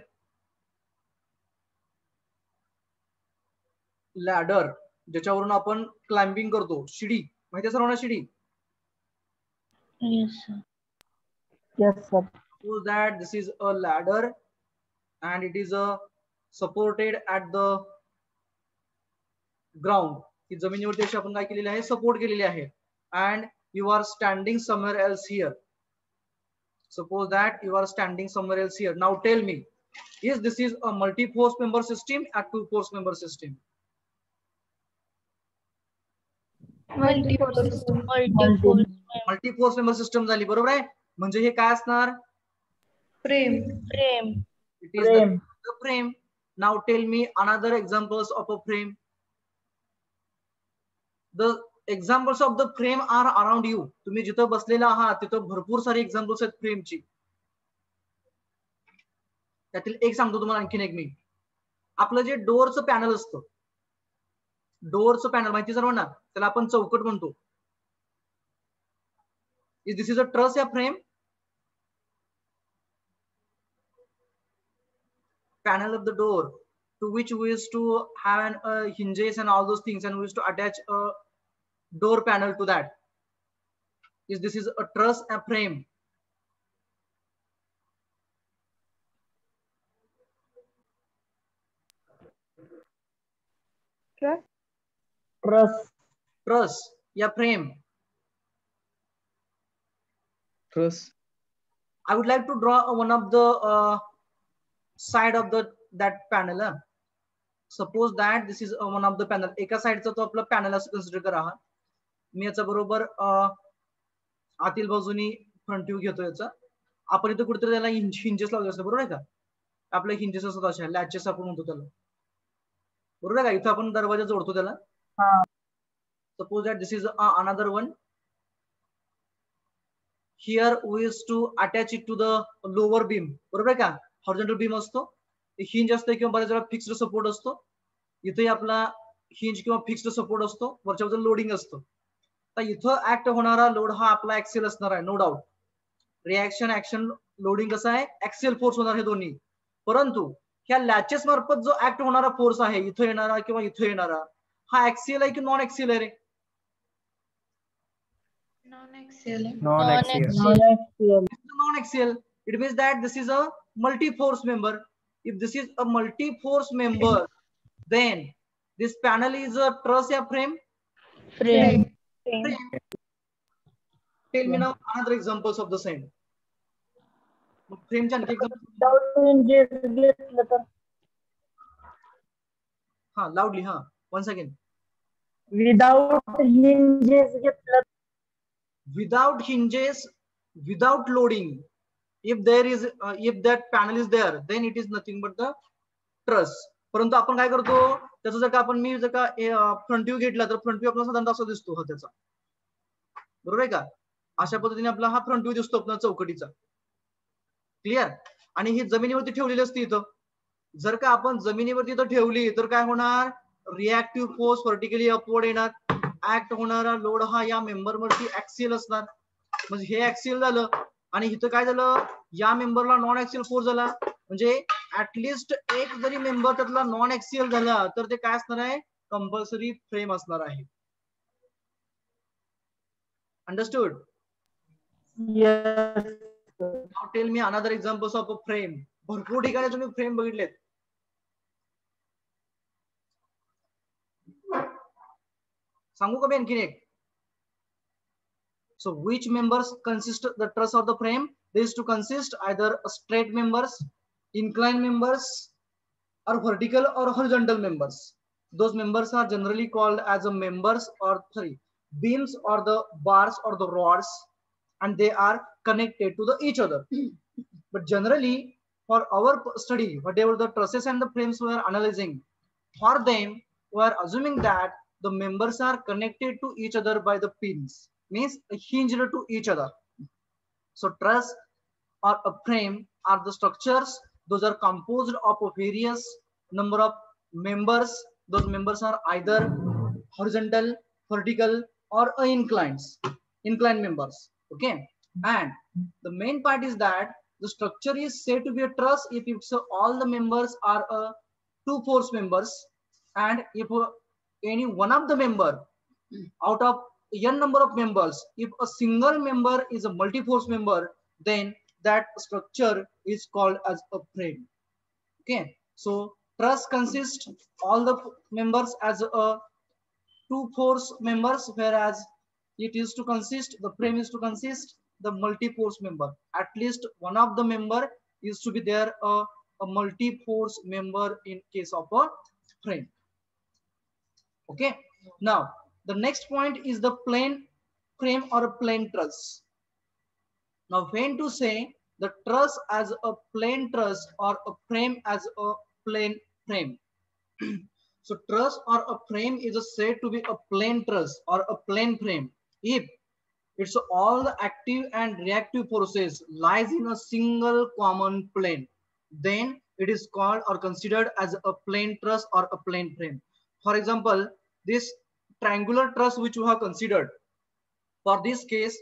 लॅडर ज्याच्यावरून आपण क्लाइम्बिंग करतो, शिडी माहिती आहे सर्वांना? शिडी. Yes, sir. Yes, sir. Suppose that this is a ladder and it is supported at the ground. ही जमिनीवरती अशी आपण काय केलेली आहे? सपोर्ट केलेली आहे. And you are standing somewhere else here. Suppose that you are standing somewhere else here. Now tell me, is this is a multi-force member system or two-force member system? Multi-force system. Multi-force member system झाली, बरोबर आहे. म्हणजे हे काय असणार? Frame. It is the frame. Now tell me another examples of a frame. The examples of the frame are around you. तुम्ही जिथं बसलेला आहात तिथं भरपूर सारी एक्झाम्पल्स आहेत फ्रेमची. त्यातील एक सांगतो तुम्हाला, आणखीन एक मी. आपलं जे डोअरचं पॅनल असतं, डोअरचं पॅनल माहिती सर्वांना, त्याला आपण चौकट म्हणतो. दिस इज अ ट्रस या frame? Panel of the door to which we used to have hinges and all those things, and we used to attach a door panel to that. Is this is a truss, a frame? Truss या frame? Truss. I would like to draw one of the side of that panel. Suppose that this is one of the panel. एका साइडचा तो आपला panel असं consider करा. मी याचा बरोबर आतील बाजूनी फ्रंट व्ह्यू घेतो याचा. आपण इथे कुठेतरी त्याला हिंजेस लावले असतात, बरोबर आहे का? आपले हिंजेस असतात अशा, लॅचेस आपण म्हणतो त्याला, बरोबर आहे का? इथं आपण दरवाजा जोडतो त्याला. Suppose that this is another one. Here we used to attach it to the lower beam, बरोबर आहे का? हॉरिझॉन्टल बीम असतो, हिंज असते किंवा बऱ्याच वेळा फिक्स्ड सपोर्ट असतो. इथे आपला हिंज किंवा फिक्स्ड सपोर्ट असतो, वरच्या बाजूला लोडिंग असतं. तर इथं ऍक्ट होणारा लोड हा आपला ऍक्सियल असणार आहे, no doubt. Reaction action loading कसं आहे, ऍक्सियल फोर्स होणार हे दोन्ही. परंतु ह्या लॅचेस मार्फत जो ऍक्ट होणारा फोर्स आहे, इथं येणारा किंवा इथं येणारा, हा ऍक्सियल आहे की नॉन ऍक्सियल आहे रे? Non-axial. Non-axial. Non-axial. Non-axial. It means that this is a multi-force member. If this is a multi-force member, then this panel is a truss or frame? Frame. Frame. Tell me now another examples of the same. Frame चे आणखी example. Without hinges घेतलं तर हा, loudly, हा. Once again. without hinges घेतलं Without hinges, without loading, if there is if that panel is there, then it is nothing but the truss. परंतु आपण काय करतो, त्याचं जर का आपण मी जर का फ्रंट व्ह्यू घेतला तर फ्रंट व्ह्यू आपला साधारणतः असा दिसतो हा त्याचा, बरोबर आहे का? अशा पद्धतीने आपला हा फ्रंट व्ह्यू दिसतो आपला चौकटीचा. क्लिअर? आणि ही जमिनीवरती ठेवलेली असते इथं. जर का आपण जमिनीवरती इथं ठेवली तर काय होणार, रिॲक्टिव्ह फोर्स व्हर्टिकली अपवर्ड येणार. ऍक्ट होणारा लोड हा या मेंबर वरती ऍक्सियल असणार. म्हणजे हे ऍक्सियल झालं आणि इथं काय झालं, या मेंबरला नॉन ऍक्सियल फोर्स झाला. म्हणजे ऍटलिस्ट एक जरी मेंबर त्यातला नॉन ऍक्सियल झाला तर ते काय असणार आहे, कंपल्सरी फ्रेम असणार आहे. Understood? yes sir. Now tell me another examples of a frame. भरपूर ठिकाणी तुम्ही फ्रेम बघितलेत. सांगू का मी आणखीन एक? So which members consist the truss of the frame? This is to consist either straight members, inclined members, or vertical or horizontal members. Those members are generally called as a members or beams or the bars or the rods, and they are connected to the each other. But generally, for our study, whatever the trusses and the frames we are analyzing, for them we are assuming that the members are connected to each other by the pins, means hinged to each other. So truss or a frame are the structures. Those are composed of a various number of members. Those members are either horizontal, vertical, or inclined members. Okay, and the main part is that the structure is said to be a truss if it's all the members are two force members, and if any one of the member out of n number of members, if a single member is a multi-force member, then that structure is called as a frame. Okay, so truss consists all the members as a two force members, whereas it is to consist, the frame is to consist the multi-force member. At least one of the member is to be there a multi-force member in case of a frame. Okay, now the next point is the plane frame or a plane truss. Now when to say the truss as a plane truss or a frame as a plane frame? So truss or a frame is said to be a plane truss or a plane frame if it's all the active and reactive forces lies in a single common plane. Then it is called or considered as a plane truss or a plane frame. For example, this triangular truss which we have considered, for this case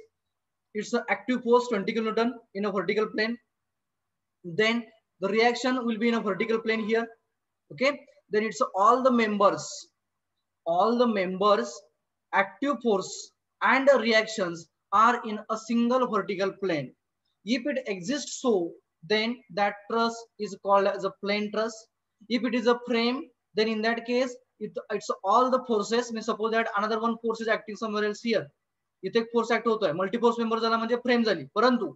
it's an active force 20 kilonewton in a vertical plane. Then the reaction will be in a vertical plane here. Okay, then it's all the members, active force and the reactions are in a single vertical plane. If it exists so, then that truss is called as a plane truss. If it is a frame, then in that case it's all the forces. May suppose that another one force is acting somewhere else here. इथे एक force act होतोय, मल्टीफोर्स member झाला म्हणजे frame झाली. परंतु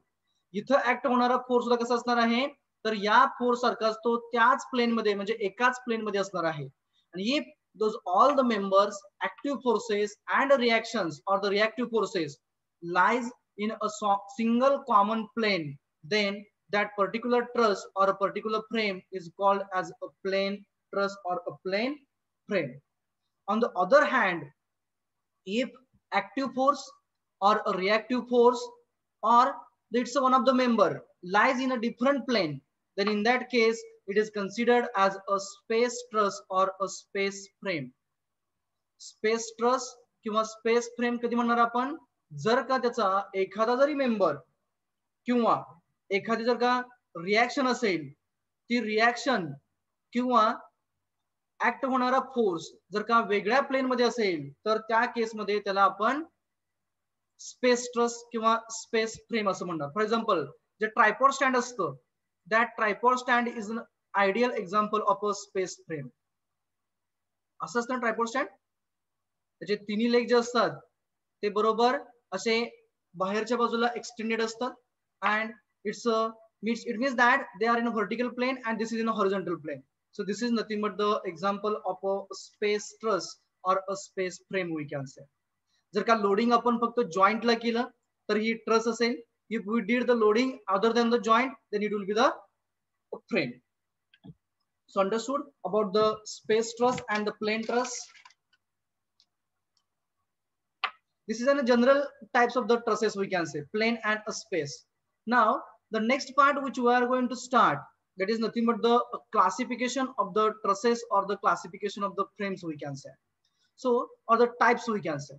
इथं act होणारा force सुद्धा कसा असणार आहे, तर या फोर्स सारखाच तो त्याच प्लेन मध्ये म्हणजे एकाच प्लेन मध्ये असणार आहे. आणि if those all the members, active forces and reactions or the reactive forces lies in a single common plane, then that particular truss or a particular frame is called as a plane truss or a plane frame. On the other hand, if active force or a reactive force or it's one of the member lies in a different plane, then in that case it is considered as a space truss or a space frame. Space truss किंवा space frame कधी म्हणणार आपण, जर का त्याचा एखादा जरी member किंवा एखादी जर का रिॲक्शन असेल, ती रिॲक्शन किंवा ऍक्ट होणारा फोर्स जर का वेगळ्या प्लेन मध्ये असेल तर त्या केसमध्ये त्याला आपण स्पेस ट्रस किंवा स्पेस फ्रेम असं म्हणणार. फॉर एक्झाम्पल जे ट्रायपॉड स्टँड असतं, that tripod stand is an ideal example of a space frame. असं असतं ट्रायपॉड स्टँड, त्याचे तिन्ही लेग जे असतात ते बरोबर असे बाहेरच्या बाजूला एक्सटेंडेड असतात and it means that they are in a vertical plane and this is in a horizontal plane. So this is nothing but the example of a space truss or a space frame we can say. जर का loading आपण फक्त joint ला केलं तर ही truss असेल. If we did the loading other than the joint, then it will be the frame. So understood about the space truss and the plane truss. This is a general types of the trusses we can say, plane and a space. Now the next part which we are going to start, that is nothing but the classification of the trusses or the classification of the frames we can say. So or the types we can say.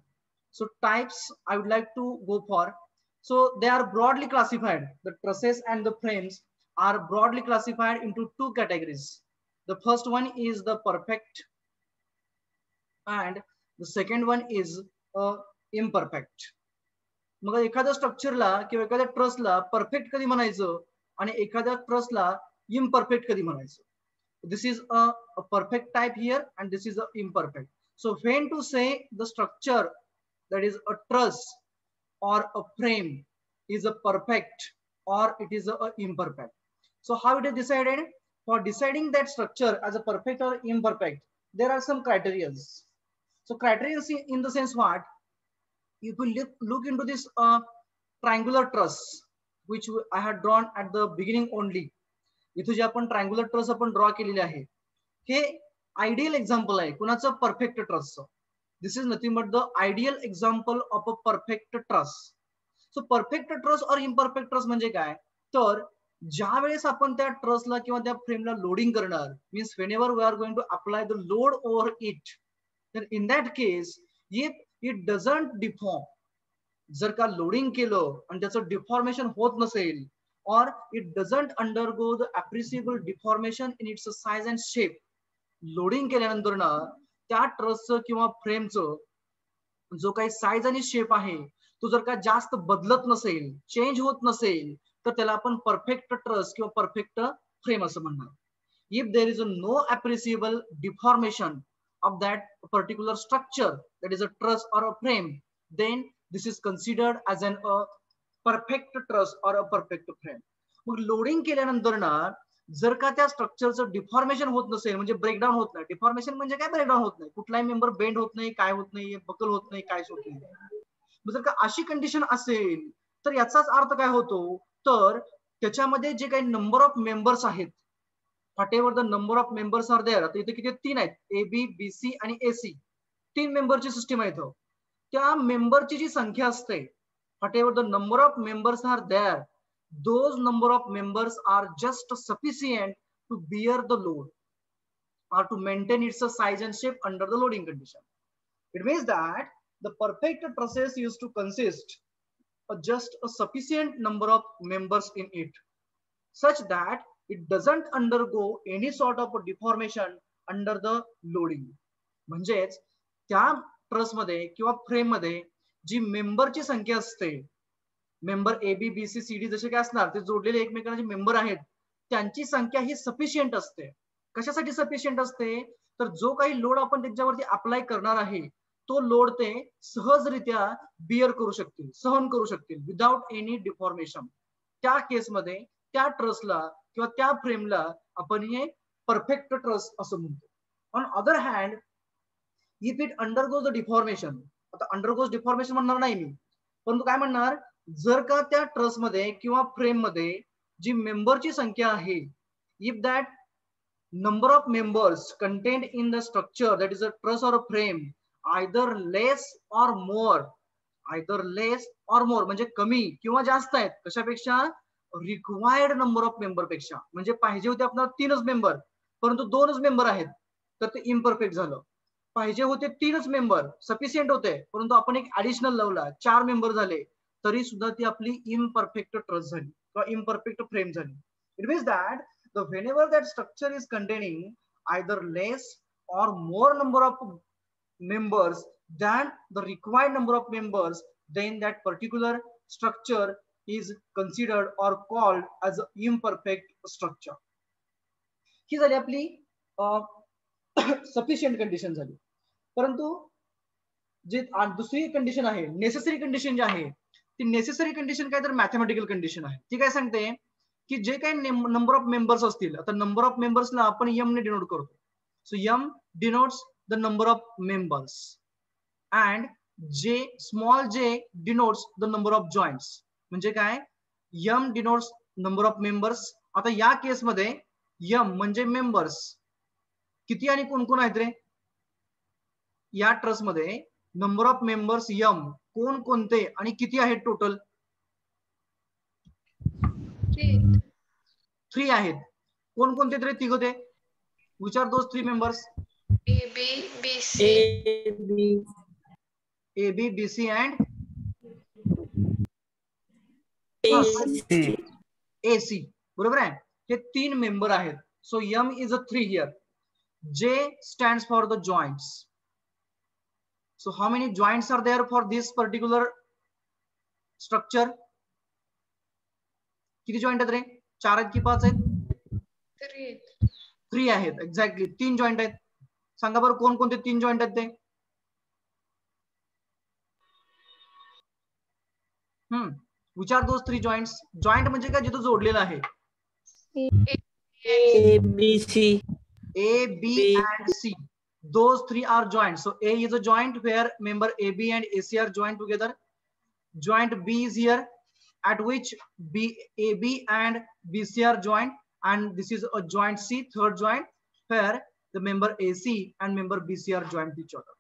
So types I would like to go for. So they are broadly classified. The trusses and the frames are broadly classified into two categories. The first one is the perfect and the second one is imperfect. मग एखाद्या स्ट्रक्चरला किंवा एखाद्या ट्रसला perfect कधी म्हणायचं आणि एखाद्या ट्रसला imperfect कधी म्हणायचं. This is a perfect type here and this is a imperfect. So when to say the structure that is a truss or a frame is a perfect or it is a imperfect. So how it is decided? For deciding that structure as a perfect or imperfect, there are some criteria. So criteria in the sense what? If we look into this triangular truss which I had drawn at the beginning only, इथे जे आपण triangular truss आपण draw केलेले आहे हे ideal example आहे कुणाचं, perfect ट्रसचं. This is nothing but the ideal example of a perfect truss. So perfect truss or imperfect truss म्हणजे काय, तर ज्या वेळेस आपण त्या ट्रसला किंवा त्या फ्रेमला लोडिंग करणार, means whenever we are going to apply the load over it, then in that case if it doesn't deform, जर का लोडिंग केलं आणि त्याचं डिफॉर्मेशन होत नसेल or it doesn't undergo the appreciable deformation in its size and shape, loading केल्यानंतर ना त्या ट्रसचं किंवा फ्रेमचं जो काही साईज आणि शेप आहे तो जर का जास्त बदलत नसेल, चेंज होत नसेल, तर त्याला आपण परफेक्ट ट्रस किंवा परफेक्ट फ्रेम असं म्हणणार. If there is no appreciable deformation of that particular structure, that is a truss or a frame, then this is considered as an a perfect truss or a perfect frame. मग loading केल्यानंतर ना जर का त्या स्ट्रक्चरचं deformation होत नसेल, म्हणजे breakdown होत नाही. डिफॉर्मेशन म्हणजे काय, ब्रेकडाऊन होत नाही, कुठलाही मेंबर बेंड होत नाही, काय होत नाही, बकल होत नाही, कायच होत नाही. जर का अशी कंडिशन असेल तर याचाच अर्थ काय होतो, तर त्याच्यामध्ये जे काही नंबर ऑफ मेंबर्स आहेत, whatever the number of members are there, आता इथे किती 3 आहेत, ए बी बी सी आणि ए सी, 3 मेंबरची सिस्टीम आहे. त्या मेंबरची जी संख्या असते, whatever the number of members are there, those number of members are just sufficient to bear the load or to maintain its size and shape under the loading condition. It means that the perfect trusses used to consist of just a sufficient number of members in it, such that it doesn't undergo any sort of a deformation under the loading. म्हणजेच त्या truss मध्ये किंवा frame मध्ये जी मेंबरची संख्या असते, member A B B C C D जसे काय असणार, ते जोडलेले एकमेकांना जे मेंबर आहेत त्यांची संख्या ही सफिशियंट असते. कशासाठी सफिशियंट असते, तर जो काही लोड आपण त्याच्यावरती अप्लाय करणार आहे तो लोड ते सहजरित्या बिअर करू शकतील, सहन करू शकतील विदाउट एनी डिफॉर्मेशन. त्या केसमध्ये त्या ट्रसला किंवा त्या फ्रेमला आपण हे परफेक्ट ट्रस असं म्हणतो. On other hand if it undergoes the deformation, आता अंडरगोज डिफॉर्मेशन म्हणणार नाही मी, परंतु काय म्हणणार, जर का त्या ट्रस मध्ये किंवा फ्रेम मध्ये जी मेंबरची संख्या आहे, if that number of members contained in the structure, that is a truss or a frame, either less or more म्हणजे कमी किंवा जास्त आहेत, कशापेक्षा, रिक्वायर्ड नंबर ऑफ मेंबर पेक्षा, म्हणजे पाहिजे होते आपल्याला 3च मेंबर परंतु 2च मेंबर आहेत तर ते इम्परफेक्ट झालं. पाहिजे होते 3च मेंबर सफिशियंट होते परंतु आपण एक ऍडिशनल लावला 4 मेंबर झाले तरी सुद्धा ती आपली इम्परफेक्ट ट्रस्ट झाली किंवा इम्परफेक्ट फ्रेम झाली. It means that the whenever that structure is containing either less or more number of members than the required number of members, then that particular structure is considered or called as an imperfect structure. ही झाली आपली sufficient condition झाली. परंतु जे दुसरी condition आहे necessary condition जी आहे ती necessary condition काय तर मॅथमॅटिकल कंडिशन आहे. ती काय सांगते की जे काही नंबर ऑफ मेंबर्स असतील, आता नंबर ऑफ मेंबर्सला आपण एम ने डिनोट करतो. So M denotes the number of members and small j denotes the number of joints. म्हणजे काय M denotes number of members. आता या केस मध्ये M म्हणजे मेंबर्स किती आणि कोण कोण आहेत रे या ट्रस्ट मध्ये. नंबर ऑफ मेंबर्स M कोण कोणते आणि किती आहेत टोटल? 3 आहेत. कोण कोणते तरी तिघ होते. Which are those 3 members? A, B, B, C. A, B, B, C and A, C. बरोबर आहे. हे 3 मेंबर आहेत. So M is a 3 here. J stands for the joints. So how many joints are there for this particular structure? किती joint आहेत रे? 4 आहेत की 5 आहेत? 3 आहेत. एक्झॅक्टली 3 जॉइंट आहेत. सांगा बरं कोण कोणते 3 जॉइंट आहेत ते? Which are those 3 joints? Joint म्हणजे काय जिथं जोडलेलं आहे. A, B, C. A, B and C. Those 3 are joints. So A is a joint where member AB and AC are joined together. Joint B is here at which AB and BC are joined. And this is a joint C, third joint, where the member AC and member BC are joined to each other.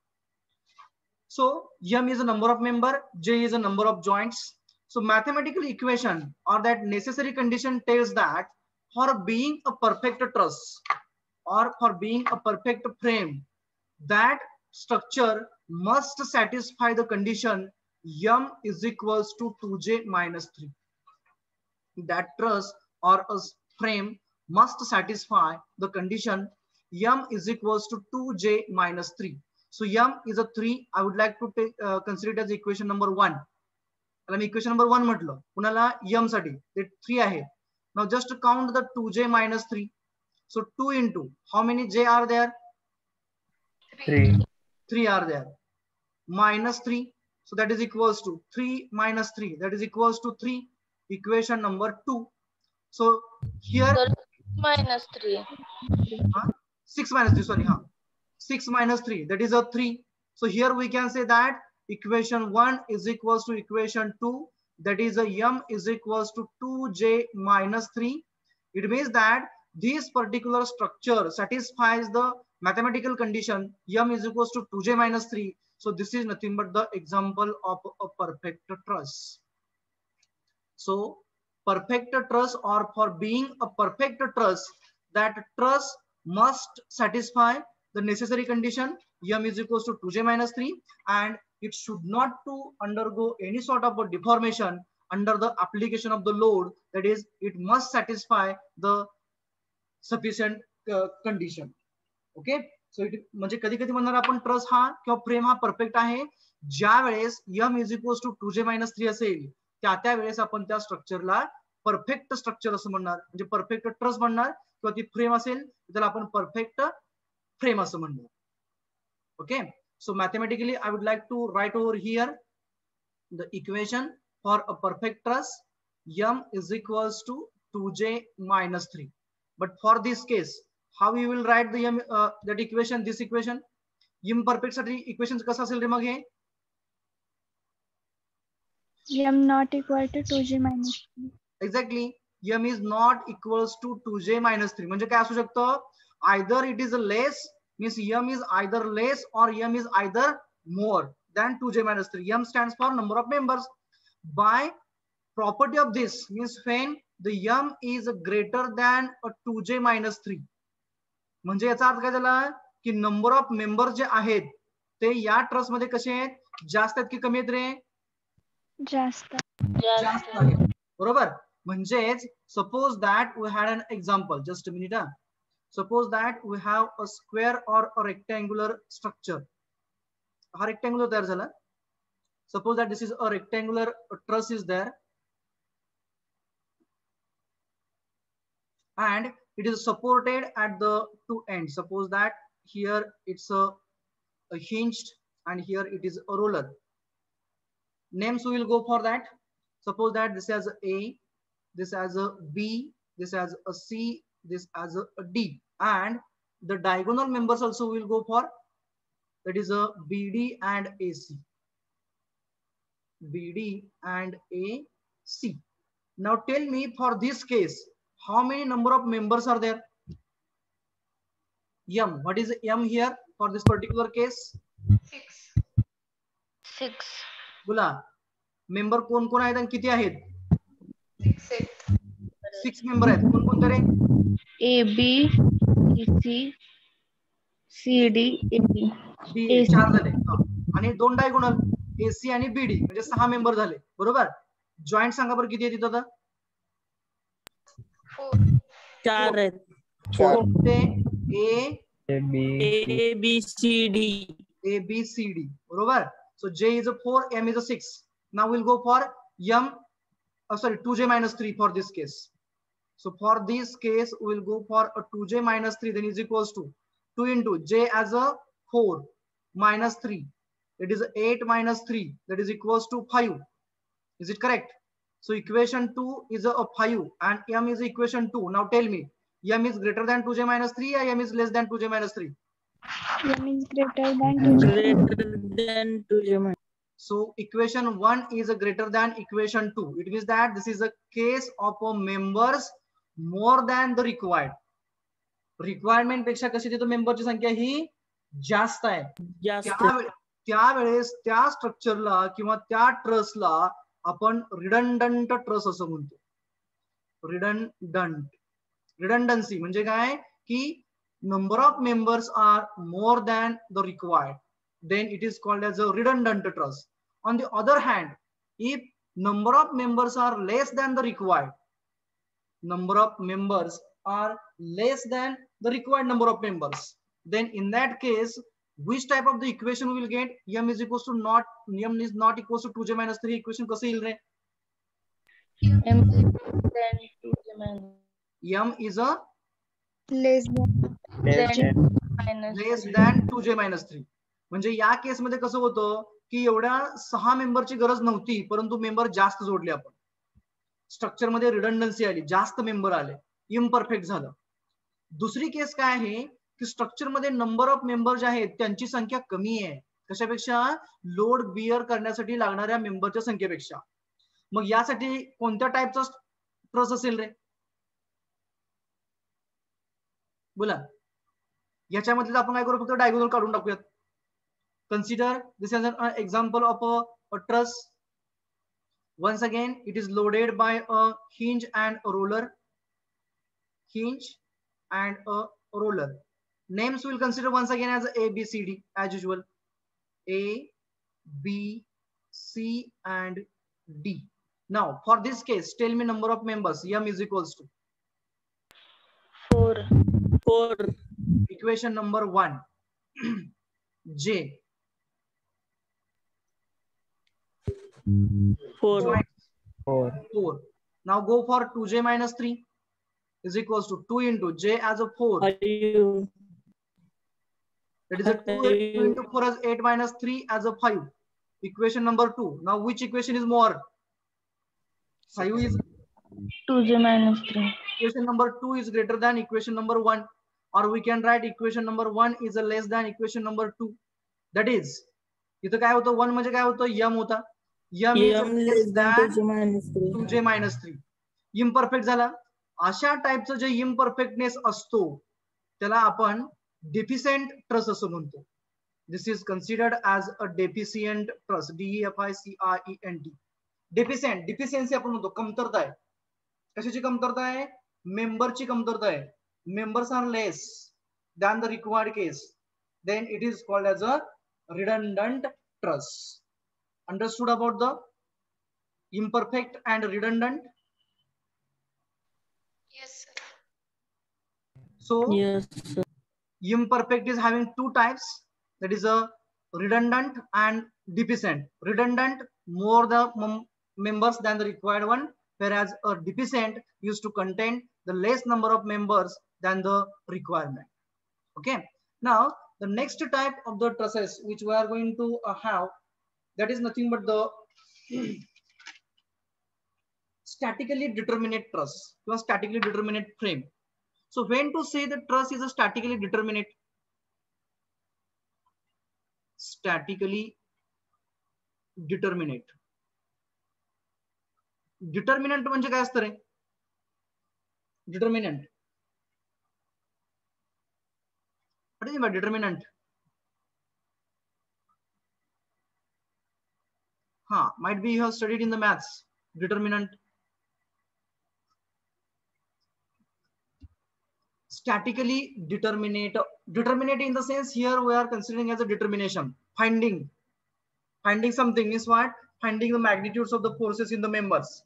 So M is a number of member, J is a number of joints. So mathematical equation or that necessary condition tells that for being a perfect truss or for being a perfect frame, that structure must satisfy the condition M is equals to 2J minus 3. That truss or a frame must satisfy the condition M is equals to 2J minus 3. So M is a 3. I would like to consider it as equation number 1. And equation number 1 म्हटलं पुन्हा M साठी ते 3 आहे. Now just count the 2J minus 3. So 2 into how many J are there? 3 are there. Minus 3. So that is equals to 3 minus 3. That is equals to 3. Equation number 2. So here minus 3. 6 minus 3, sorry, 6 minus 3, that is a 3. So here we can say that equation 1 is equals to equation 2, that is a M is equals to 2J minus 3. It means that this particular structure satisfies the mathematical condition M is equals to 2J minus 3. So this is nothing but the example of a perfect truss. So perfect truss, or for being a perfect truss, that truss must satisfy the necessary condition M is equals to 2J minus 3, and it should not to undergo any sort of a deformation under the application of the load. That is, it must satisfy the sufficient condition. Okay, so it म्हणजे कधी कधी म्हणणार आपण truss हा किंवा frame हा perfect आहे ज्या वेळेस M is equals to 2J minus 3 असेल त्या वेळेस आपण त्या स्ट्रक्चरला परफेक्ट स्ट्रक्चर असं म्हणणार, म्हणजे परफेक्ट ट्रस म्हणणार, किंवा ती फ्रेम असेल त्याला आपण परफेक्ट फ्रेम असं म्हणणार. Okay, so mathematically I would like to write over here the equation for a perfect truss M is equals to 2J minus 3. But for this case, how we will write the that equation, this equation? Imperfect साठी equations कसं असेल रे मग हे? M not equal to 2J minus 3. Exactly, M is not equals to 2J minus 3. म्हणजे काय असू शकतं? Either it is less, means M is either less, or M is either more than 2J minus 3. M stands for number of members. By property of this, means when the m is greater than 2j minus 3. म्हणजे याचा अर्थ काय झाला की number of member जे आहेत ते या ट्रस्ट मध्ये कसे आहेत, जास्त आहेत की कमी आहेत रे? जास्त. जास्त आहेत, बरोबर. म्हणजेच suppose that we had an example, just a minute. Suppose that we have a square or a rectangular structure. हा रेक्टँग्युलर तयार झाला. Suppose that this is a rectangular truss is there and it is supported at the two ends. Suppose that here it's a hinged and here it is a roller. Names we will go for that. Suppose that this has a, this has a B, this has a C, this has a D, and the diagonal members also will go for, that is a BD and AC. BD and AC. Now tell me, for this case, how many number of members are there? M. What is M here for this particular case? 6. 6. बोला, member कोण कोण आहेत आणि किती आहेत? 6 आहेत. 6 member आहेत. कोण कोणते रे? AB, BC, CD, AD. B 4 झाले. आणि 2 डायगोनल AC आणि BD म्हणजे 6 मेंबर झाले, बरोबर. जॉइंट सांगा बरं किती आहे तिथं आता? 4. 4 आहेत. A B C D. A B C D, बरोबर. So J is a 4, M is a 6. Now we'll go for M, sorry, 2J minus 3 for this case. So for this case we'll go for a 2J minus 3, then is equals to 2 into J as a 4 minus 3, it is 8 minus 3, that is equals to 5. Is it correct? So equation 2 is a 5 and M is equation 2. Now tell me, M is greater than 2J minus 3 or M is less than 2J minus 3? M is greater than 2J. Greater than 2J. So equation 1 is a greater than equation 2. It means that this is a case of a members more than the required. Requirement पेक्षा कशी तिथं मेंबरची संख्या ही जास्त आहे. त्यावेळेस त्या स्ट्रक्चरला किंवा त्या ट्रस्टला आपण रिडंडंट ट्रस्ट असं म्हणतो. रिडंडन्सी म्हणजे काय की number of members are more than the required, then it is called as a redundant trust. On the other hand, if number of members are less than the required, number of members are less than the required number of members, then in that case which type of the equation we will get? M is equals to not, M is not equals to 2J minus 3 equation कसे येईल रे? M is greater than 2J minus. M is a Less than 2J minus 3. म्हणजे या केस मध्ये कसं होतं की एवढ्या 6 मेंबरची गरज नव्हती, परंतु मेंबर जास्त जोडले आपण. स्ट्रक्चर मध्ये रिडंडन्सी आली, जास्त मेंबर आले, इम्परफेक्ट झालं. दुसरी केस काय आहे की स्ट्रक्चर मध्ये नंबर ऑफ मेंबर जे आहेत त्यांची संख्या कमी आहे. कशापेक्षा? लोड बिअर करण्यासाठी लागणाऱ्या मेंबरच्या संख्येपेक्षा. मग यासाठी कोणत्या टाईपचा ट्रस्ट असेल रे? बोला. याच्यामध्ये आपण काय करू, फक्त डायगोनल काढून टाकूयात. Consider this as an example of a truss. Once again it is loaded by a hinge and a roller. Hinge and a roller. Names we'll consider once again as A, B, C, D as usual. A, B, C and D. Now for this case tell me number of members. M is equals to 4. Equation number 1. J 4. Now go for 2J minus 3 is equals to 2 into J as a 4. That is a 2 into 4 as 8 minus 3 as a 5. Equation number 2. Now which equation is more? 5 is 2J minus 3. Equation number 2 is greater than equation number 1. Or we can write equation number 1 is a less than equation number 2. That is, इथं काय होतं? 1 म्हणजे काय होतं? M होता. M is less than 2J minus 3. Imperfect झाला. अशा टाइपचं जे इम्परफेक्टनेस असतो त्याला आपण डेफिशियंट ट्रस्ट असं म्हणतो. This is considered as a deficient trust. DEFICIENT. Deficient, deficiency आपण म्हणतो, कमतरता आहे. कशाची कमतरता आहे? मेंबरची कमतरता आहे. Members are less than the required case, then it is called as a redundant trust. Understood about the imperfect and redundant? Yes, sir. So Yes, sir. imperfect is having two types, that is a redundant and deficient. Redundant, more the members than the required one, whereas a deficient used to contain the less number of members than the requirement. Okay, now the next type of the trusses which we are going to have, that is nothing but the statically determinate truss or statically determinate frame. So when to say the truss is a statically determinate? Statically determinate. Determinant म्हणजे काय असतं रे? Determinant. What is it determinant? Might be you have studied in the maths. Determinant. Statically determinate. Determinate in the sense here we are considering as a determination. Finding something means what? Finding the magnitudes of the forces in the members.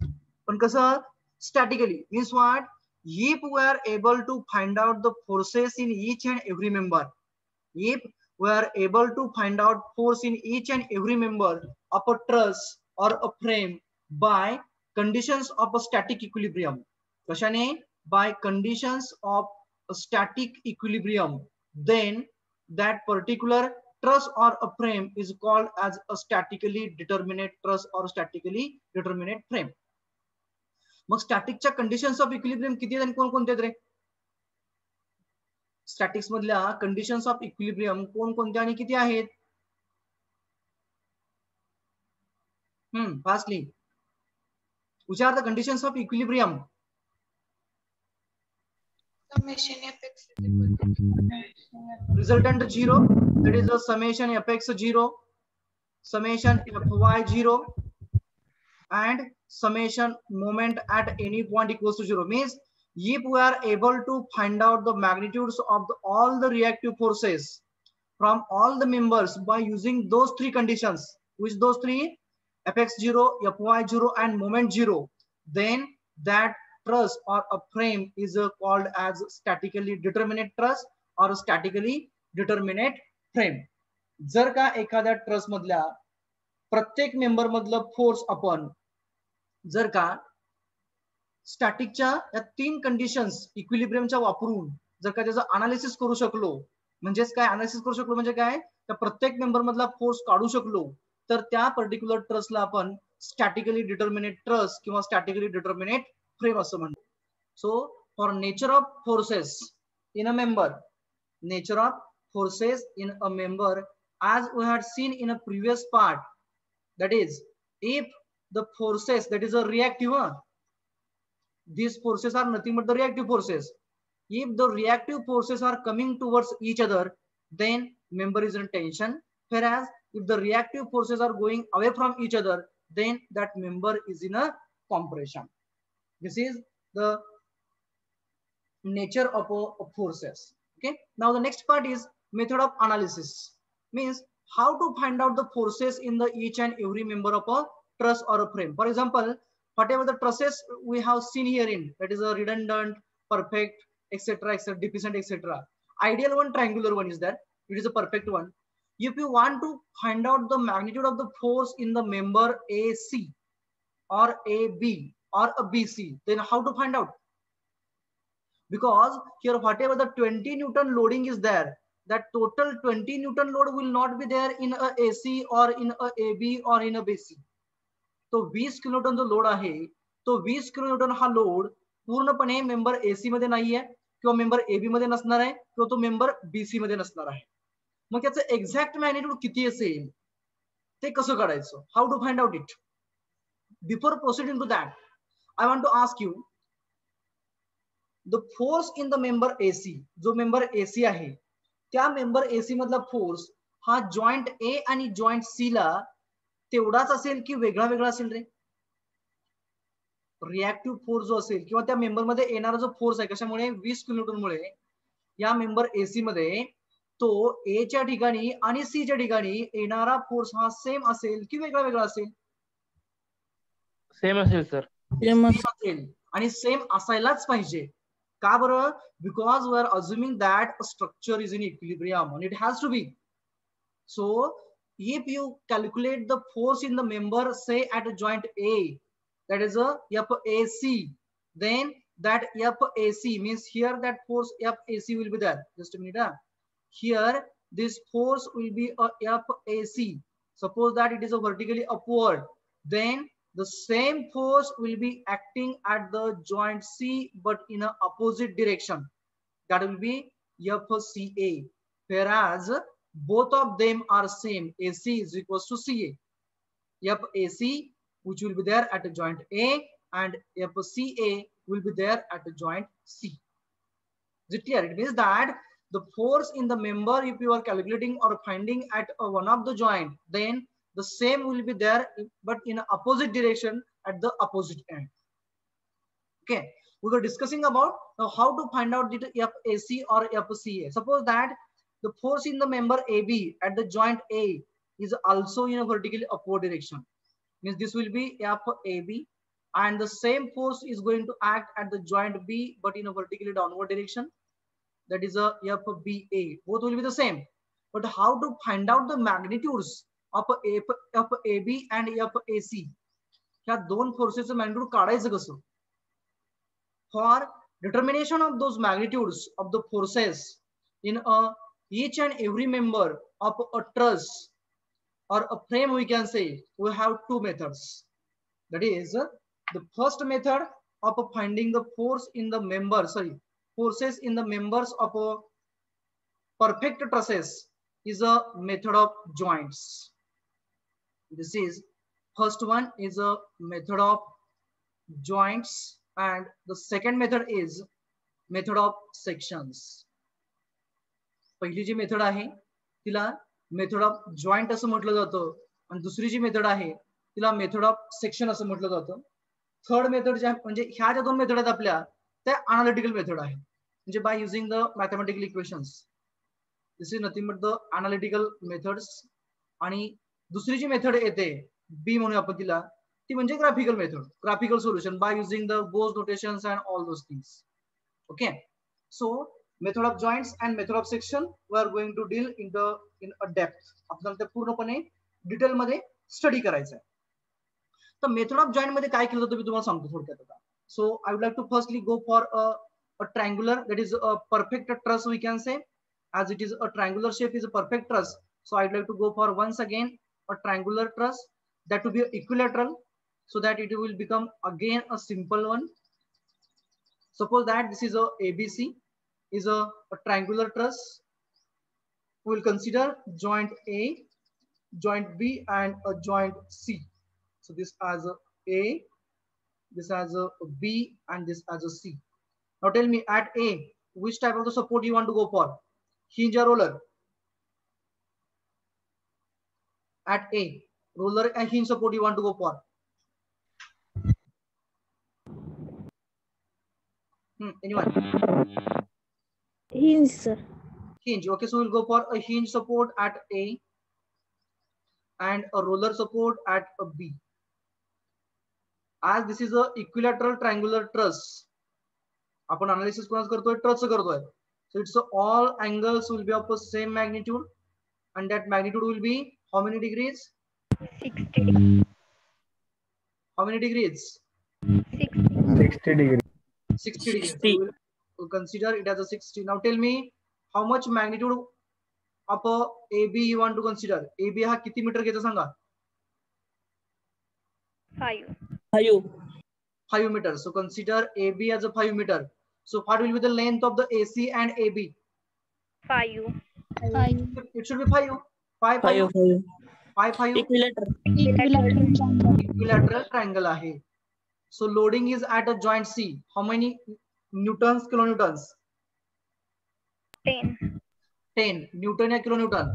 पण कसं? Statically means what? If we are able to find out the forces in each and every member, if we are able to find out force in each and every member of a truss or a frame by conditions of a static equilibrium, कशाने? By conditions of a static equilibrium, then that particular truss or a frame is called as a statically determinate truss or statically determinate frame. मग स्टॅटिकच्या conditions of equilibrium किती आहेत आणि कोणकोणते आहेत रे? Statics मधल्या conditions of equilibrium कोणकोणत्या आणि किती आहेत? Fastly which are the conditions of equilibrium? Summation fx is equal to Resultant 0, that is the summation fx 0, summation fy 0, and summation moment at any point equals to 0. Means if we are able to find out the magnitudes of all the reactive forces from all the members by using those three conditions, which those three? fx0, fy0 and moment 0, then that truss or a frame is called as statically determinate truss or statically determinate frame. जर का एखाद्या truss मधल्या प्रत्येक member मधलं force आपण जर का स्टॅटिकच्या या तीन कंडिशन्स इक्विलिब्रियमच्या वापरून जर का त्याचं अनालिसिस करू शकलो, म्हणजेच काय अनालिसिस करू शकलो म्हणजे काय, त्या प्रत्येक मेंबर मधला फोर्स काढू शकलो, तर त्या पर्टिक्युलर ट्रसला आपण स्टॅटिकली डिटर्मिनेट ट्रस किंवा स्टॅटिकली डिटर्मिनेट फ्रेम असं म्हणतो. So for nature of forces in a member, nature of forces in a member, as we had seen in a previous part, that is if the forces, that is a reactive, these forces are nothing but the reactive forces. If the reactive forces are coming towards each other, then member is in tension, whereas if the reactive forces are going away from each other, then that member is in a compression. This is the nature of forces. Okay, now the next part is method of analysis, means how to find out the forces in the each and every member of a truss or a frame. For example, whatever the trusses we have seen herein, that is a redundant, perfect, etc., etc., deficient, etc. Ideal one, triangular one is that it is a perfect one. If you want to find out the magnitude of the force in the member AC or AB or a BC, then how to find out? Because here whatever the 20 Newton loading is there, that total 20 Newton load will not be there in a AC or in a AB or in a BC. तो 20 kilonewton जो load आहे, तो 20 kilonewton हा load पूर्णपणे member AC मध्ये नाहीये किंवा member AB मध्ये नसणार आहे किंवा तो मेंबर BC मध्ये नसणार आहे. मग त्याचं एक्झॅक्ट मॅग्निट्यूड किती असेल ते कसं काढायचं? How to find out it? Before proceeding to that, I want to ask you, the force in the member AC, जो मेंबर AC आहे त्या मेंबर AC मधला फोर्स हा जॉइंट A आणि जॉइंट C ला तेवढाच असेल की वेगळा वेगळा असेल रे? रिॲक्टिव्ह फोर्स जो असेल किंवा त्या मेंबरमध्ये येणारा जो फोर्स आहे कशामुळे 20 किलोन्यूटनमुळे या मेंबर एसी मध्ये तो ए च्या ठिकाणी आणि सी च्या ठिकाणी येणारा फोर्स हा सेम असेल की वेगळा वेगळा असेल? सेम असेल सर. सेम असेल आणि सेम असायलाच पाहिजे. का बरं? Because we are assuming that structure is in equilibrium and it has to be. So if you calculate the force in the member, say at a joint A, that is a FAC, then that FAC means here that force FAC will be there. Just a minute. Here this force will be a FAC. Suppose that it is a vertically upward, then the same force will be acting at the joint C but in an opposite direction. That will be FCA. Whereas both of them are same. AC is equals to CA. FAC, which will be there at a joint A, and FCA will be there at a joint C. Is it clear? It means that the force in the member, if you are calculating or finding at one of the joint, then the same will be there, but in opposite direction at the opposite end. Okay, we were discussing about how to find out the FAC or FCA. Suppose that the force in the member AB at the joint A is also in a vertically upward direction. Means this will be FAB, and the same force is going to act at the joint B but in a vertically downward direction. That is a FBA. Both will be the same. But how to find out the magnitudes of FAB and FAC? ह्या दोन फोर्सेसचं magnitude काढायचं कसं? For determination of those magnitudes of the forces in each and every member of a truss or a frame, we can say we have two methods. That is, the first method of finding the force in the member, forces in the members of a perfect trusses is a method of joints. This is first one is a method of joints, and the second method is method of sections. पहिली जी method आहे तिला method of joint असं म्हटलं जातं, आणि दुसरी जी method आहे तिला मेथड ऑफ सेक्शन असं म्हटलं जातं. थर्ड मेथड ज्या म्हणजे ह्या ज्या दोन मेथड आहेत आपल्या त्या अनालिटिकल मेथड आहे, म्हणजे bye using the mathematical equations. This is nothing but the analytical methods. आणि दुसरी जी मेथड येते बी म्हणून आपण तिला, ती म्हणजे graphical method, graphical solution by using the goes notations and all those things. Okay, so method of joints and method of section we are going to deal in a depth. आपल्याला ते पूर्णपणे detail मध्ये study करायचं आहे. तर method of joint मध्ये काय केलं जातं मी तुम्हाला सांगतो थोडक्यात आता. So I would like to firstly go for a triangular, that is a perfect truss, we can say, as it is a triangular shape is a perfect truss. So I'd like to go for once again a triangular truss, that to be equilateral, so that it will become again a simple one. Suppose that this is a ABC is a triangular truss. We will consider joint A, joint B, and a joint C. So this as a, this as a B, and this as a C. Now tell me, at A, which type of the support you want to go for? Hinge or roller? At A, roller and hinge support you want to go for? Anyone? Hinge, sir. Hinge. Okay, so we'll go for a hinge support at A and a roller support at a B. As this is a equilateral triangular truss, आपण analysis कोणाच करतोय? ट्रसचं करतोय. So it's all angles will be of the same magnitude, and that magnitude will be how many degrees? 60. How many degrees? 60 degrees. 60 degrees. 60. So we'll consider it as a 60. Now tell me how much magnitude of a AB you want to consider? AB हा किती metre घेतो सांगा? 5. 5 meters. So consider AB as a 5 meter. So what will be the length of the AC and AB? 5. It should be 5. 5. Equilateral. Equilateral triangle आहे. So loading is at a joint C. How many newtons, kilonewtons? 10. Newton या kilonewton?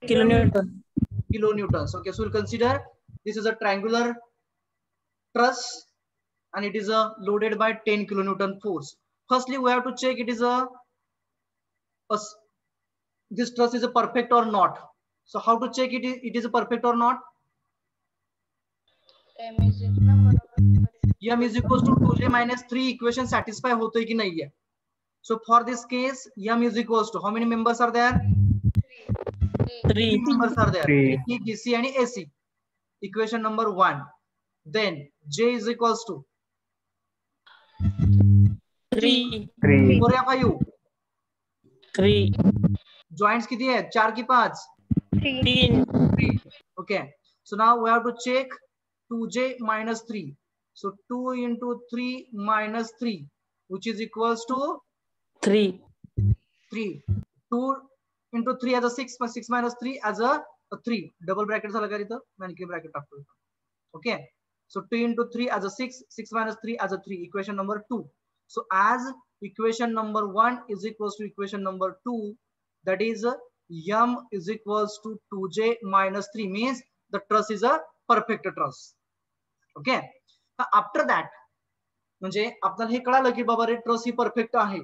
Kilonewton. Kilonewtons. Okay, so we'll consider this is a triangular truss and it is loaded by 10 kilonewton force. Firstly, we have to check it is this truss is a perfect or not. So how to check it is a perfect or not? M is equal M is equals to 2j minus 3 equation satisfy होतोय की नाहीये. So for this case, M is equals to how many members are there? 3. Members are there. Three. AC, DC and AC. Equation number 1. Then J is equals to 3. 3. 4 या 5. 3. Joints किती आहेत? 4 की 5? 3. 3. Okay. So now we have to check 2j minus 3. So 2 into 3 minus 3, which is equals to 3. 3. 2 into 3 as a 6, 6 minus 3 as a 3. Double bracket झाला का इथं? Manicure bracket टाकतो. Okay. So 2 into 3 as a 6, 6 minus 3 as a 3. Equation number 2. So as equation number 1 is equals to equation number 2, that is M is equals to 2j minus 3, means the truss is a perfect truss. Okay. After that म्हणजे आपल्याला हे कळालं की बाबा रे truss ही perfect आहे.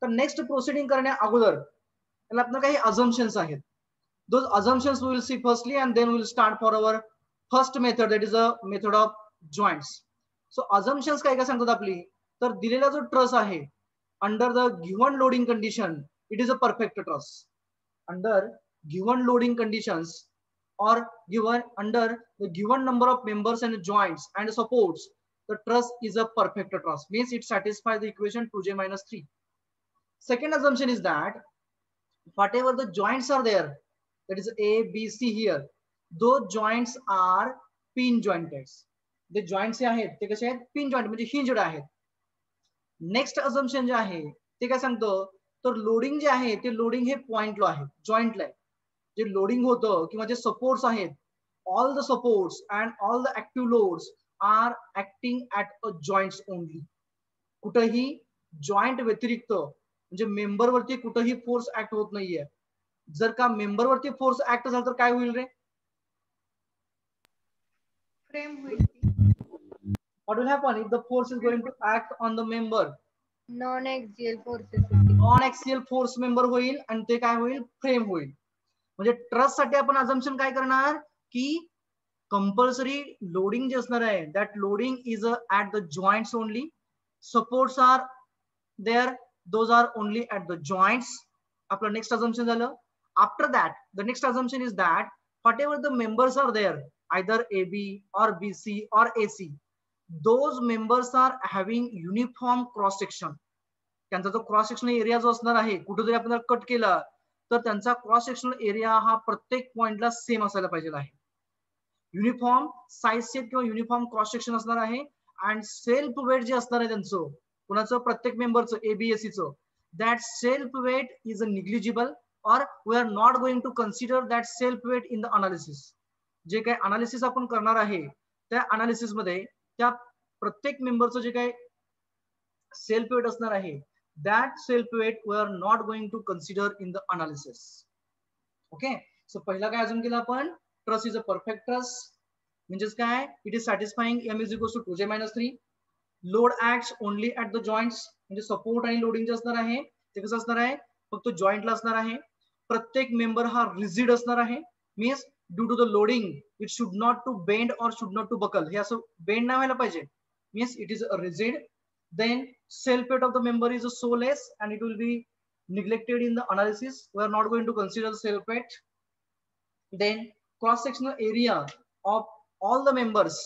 तर next proceeding करण्या अगोदर त्याला आपल्याला काही अझम्पशन्स आहेत. Those assumptions we will see firstly and then will start for our first method, that is a method of joints. So assumptions काय काय सांगतात आपली, तर दिलेला जो ट्रस आहे under the given loading condition it is a perfect truss. Under given loading conditions or given under the given number of members and joints and supports, the truss is a perfect truss, means it satisfies the equation 2j minus 3. Second assumption is that whatever the joints are there, that is A, B, C here, those joints are pin jointed. The joints आहेत ते कसे आहेत? Pin joint म्हणजे hinged आहेत. Next assumption जे आहे ते काय सांगतो, तर लोडिंग जे आहे ते लोडिंग हे पॉइंटला आहे, जॉइंटला आहे. जे लोडिंग होतं किंवा जे सपोर्ट्स आहेत, all the supports and all the active loads are acting at a joints only. कुठेही जॉइंट व्यतिरिक्त म्हणजे मेंबर वरती कुठेही फोर्स ऍक्ट होत नाहीये. जर का मेंबर वरती फोर्स ऍक्ट झाला तर काय होईल रे? फ्रेम होईल. What will happen if the force is going to act on the member? Non axial forces. Non axial force member होईल आणि ते काय होईल? फ्रेम होईल. म्हणजे ट्रस साठी आपण अझम्पशन काय करणार की कंपल्सरी लोडिंग जे असणार आहे that loading is at the joints only. Supports are there, those are only at the joints. आपलं नेक्स्ट अझम्पशन झालं. After that the next assumption is that whatever the members are there, either AB or BC or AC, those members are having uniform cross section. त्यांचा जो cross sectional area जो असणार आहे, कुठेतरी आपण cut केला तर त्यांचा क्रॉस सेक्शनल एरिया हा प्रत्येक पॉइंटला सेम असायला पाहिजे आहे. युनिफॉर्म साइज सेट किंवा युनिफॉर्म क्रॉस सेक्शन असणार आहे. अँड सेल्फ वेट जे असणार आहे त्यांचं, कुणाचं? प्रत्येक मेंबरचं, ABACचं, that self weight is a negligible or we are not going to consider that self weight in the analysis. जे काही अनालिसिस आपण करणार आहे त्या अनालिसिस मध्ये त्या प्रत्येक मेंबरचं जे काही सेल्फ वेट असणार आहे, that self weight we are not going to consider in the analysis. Okay, so पहिला काय अजून केलं आपण? Truss is a perfect truss. म्हणजेच काय? It is satisfying M is equals to 2j minus 3. Load acts only at the joints. म्हणजे support आणि loading जे असणार आहे ते कसं असणार आहे? फक्त जॉइंटला असणार आहे. प्रत्येक मेंबर हा रिजिड असणार आहे. Means due to the loading it should not to bend और शुड नॉट टू बकल. हे असं बेंड नाही व्हायला पाहिजे. Means it is rigid. Then self weight of the member is so less and it will be neglected in the analysis. We are not going to consider self weight. Then cross sectional area of all the members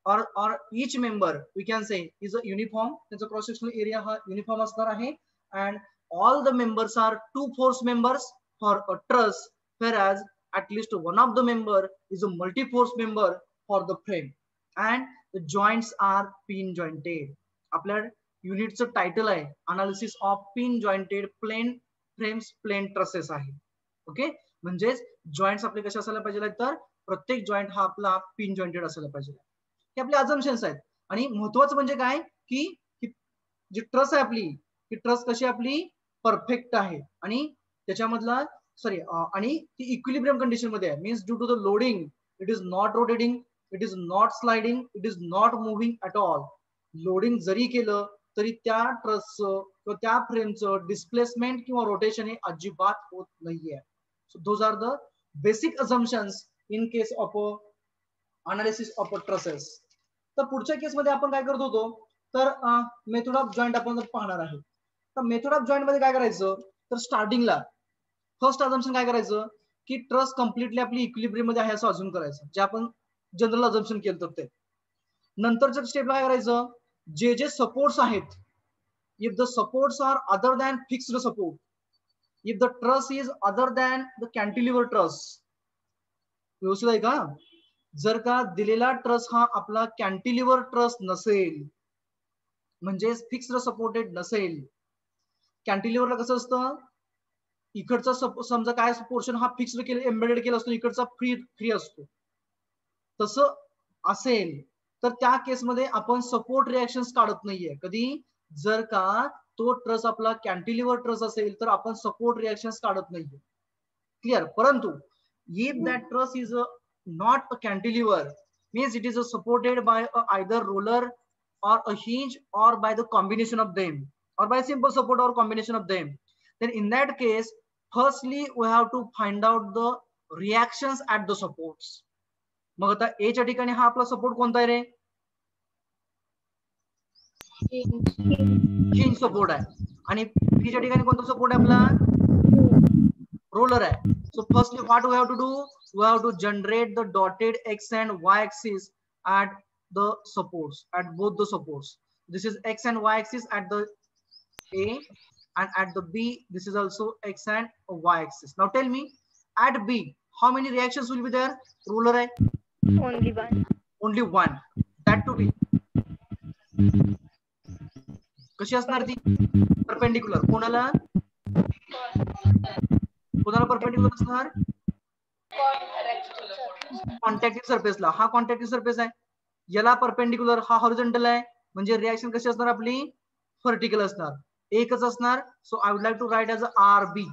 or each member we can say is a uniform. That's a cross sectional area ha uniform asnar ahe, and all the members are two force members for a truss, whereas at least one of the member is a multi force member for the frame, and the joints are pin jointed. आपल्या युनिटचं title आहे analysis of pin jointed plane frames plane trusses आहे. Okay, म्हणजेच joints आपले कसे असायला पाहिजे, तर प्रत्येक जॉइंट हा आपला पिन जॉइंटेड असायला पाहिजे. हे आपले अझम्पशन्स आहेत. आणि महत्वाचं म्हणजे काय की जी ट्रस आहे आपली, ही ट्रस कशी आपली परफेक्ट आहे आणि त्याच्यामधला आणि ती इक्विलिब्रियम कंडिशन मध्ये आहे. Means due to the loading it is not rotating, it is not sliding, it is not moving at all. Loading जरी केलं तरी त्या ट्रसचं किंवा त्या फ्रेमचं डिस्प्लेसमेंट किंवा रोटेशन हे अजिबात होत नाहीये. So those are the basic assumptions in case of analysis of trusses. तर पुढच्या केसमध्ये आपण काय करत होतो, तर मेथड ऑफ जॉईंट आपण पाहणार आहे. तर मेथड ऑफ जॉईंट मध्ये काय करायचं, तर स्टार्टिंगला फर्स्ट अझम्पशन काय करायचं की ट्रस कम्प्लिटली आपली इक्विलिब्रियम मध्ये आहे असं अझ्युम करायचं, जे आपण जनरल अझम्पशन केलं तर ते. नंतरच्या स्टेपला काय करायचं, जे जे सपोर्ट्स आहेत, if the supports are other than fixed support, if the truss is other than the cantilever truss, व्यवस्थित आहे का, जर का दिलेला ट्रस हा आपला कॅन्टिलिव्हर ट्रस नसेल, म्हणजे फिक्स्ड सपोर्टेड नसेल. कॅन्टिलिव्हरला कसं असतं, इकडचा समजा काय पोर्शन हा फिक्स्ड केलं एम्बेडेड केला असतो, इकडचा फ्री असतो. तसं असेल तर त्या केसमध्ये आपण सपोर्ट रिएक्शन्स काढत नाहीये कधी. जर का तो ट्रस आपला कॅन्टिलिव्हर ट्रस असेल तर आपण सपोर्ट रिएक्शन्स काढत नाहीये. क्लिअर. परंतु if that truss is not a cantilever, means it is supported by either roller or a hinge or by the combination of them, or by simple support or combination of them, then in that case firstly we have to find out the reactions at the supports. मग आता ए च्या ठिकाणी हा आपला support कोणता आहे रे, hinge support आहे, आणि बी च्या ठिकाणी कोणता सपोर्ट आहे आपला, रोलर आहे. So firstly what we have to do, we have to generate the dotted x and y axis at the supports, at both the supports. This is x and y axis at the A, and at the B this is also x and y axis. Now tell me, at B how many reactions will be there? Ruler hai, Only one. only one, that to be कशी असणार ती, perpendicular. कोणाला कोणाला perpendicular असणार, contacting सरफेसला. हा contacting surface आहे, याला perpendicular, हा हॉरिझॉन्टल आहे, म्हणजे रिएक्शन कशी असणार आपली, व्हर्टिकल असणार, एकच असणार. So I would like to write as R B.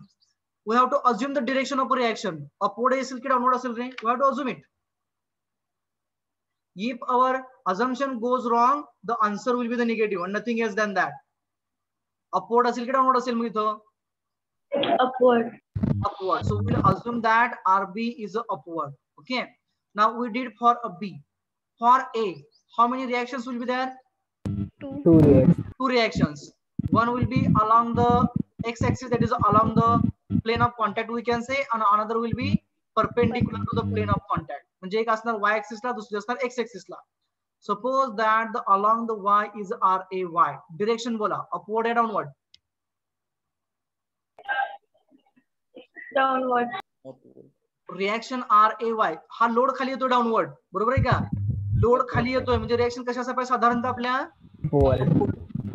We have to assume the direction of reaction, upward असेल की डाउनवर्ड असेल रे, we have to assume it. If our assumption goes wrong, the answer will be the negative and nothing else than that. Upward असेल की downward असेल मग इथं, Upward. upward. So we'll assume that RB is a upward. Okay. Now we did for a B. For A, how many reactions will be there? Two reactions. Two reactions. One will be along the x-axis, that is along the plane of contact we can say, and another will be perpendicular to the plane of contact. म्हणजे एक असणार y-axis ला, दुसरी असणार x-axis ला. Suppose that the along the y is RAY. Direction बोला, upward or downward? Downward. Reaction RAY हा load खाली येतो डाऊनवर्ड, बरोबर आहे का. लोड खाली येतोय म्हणजे रिएक्शन कशा पाहिजे साधारणतः आपल्या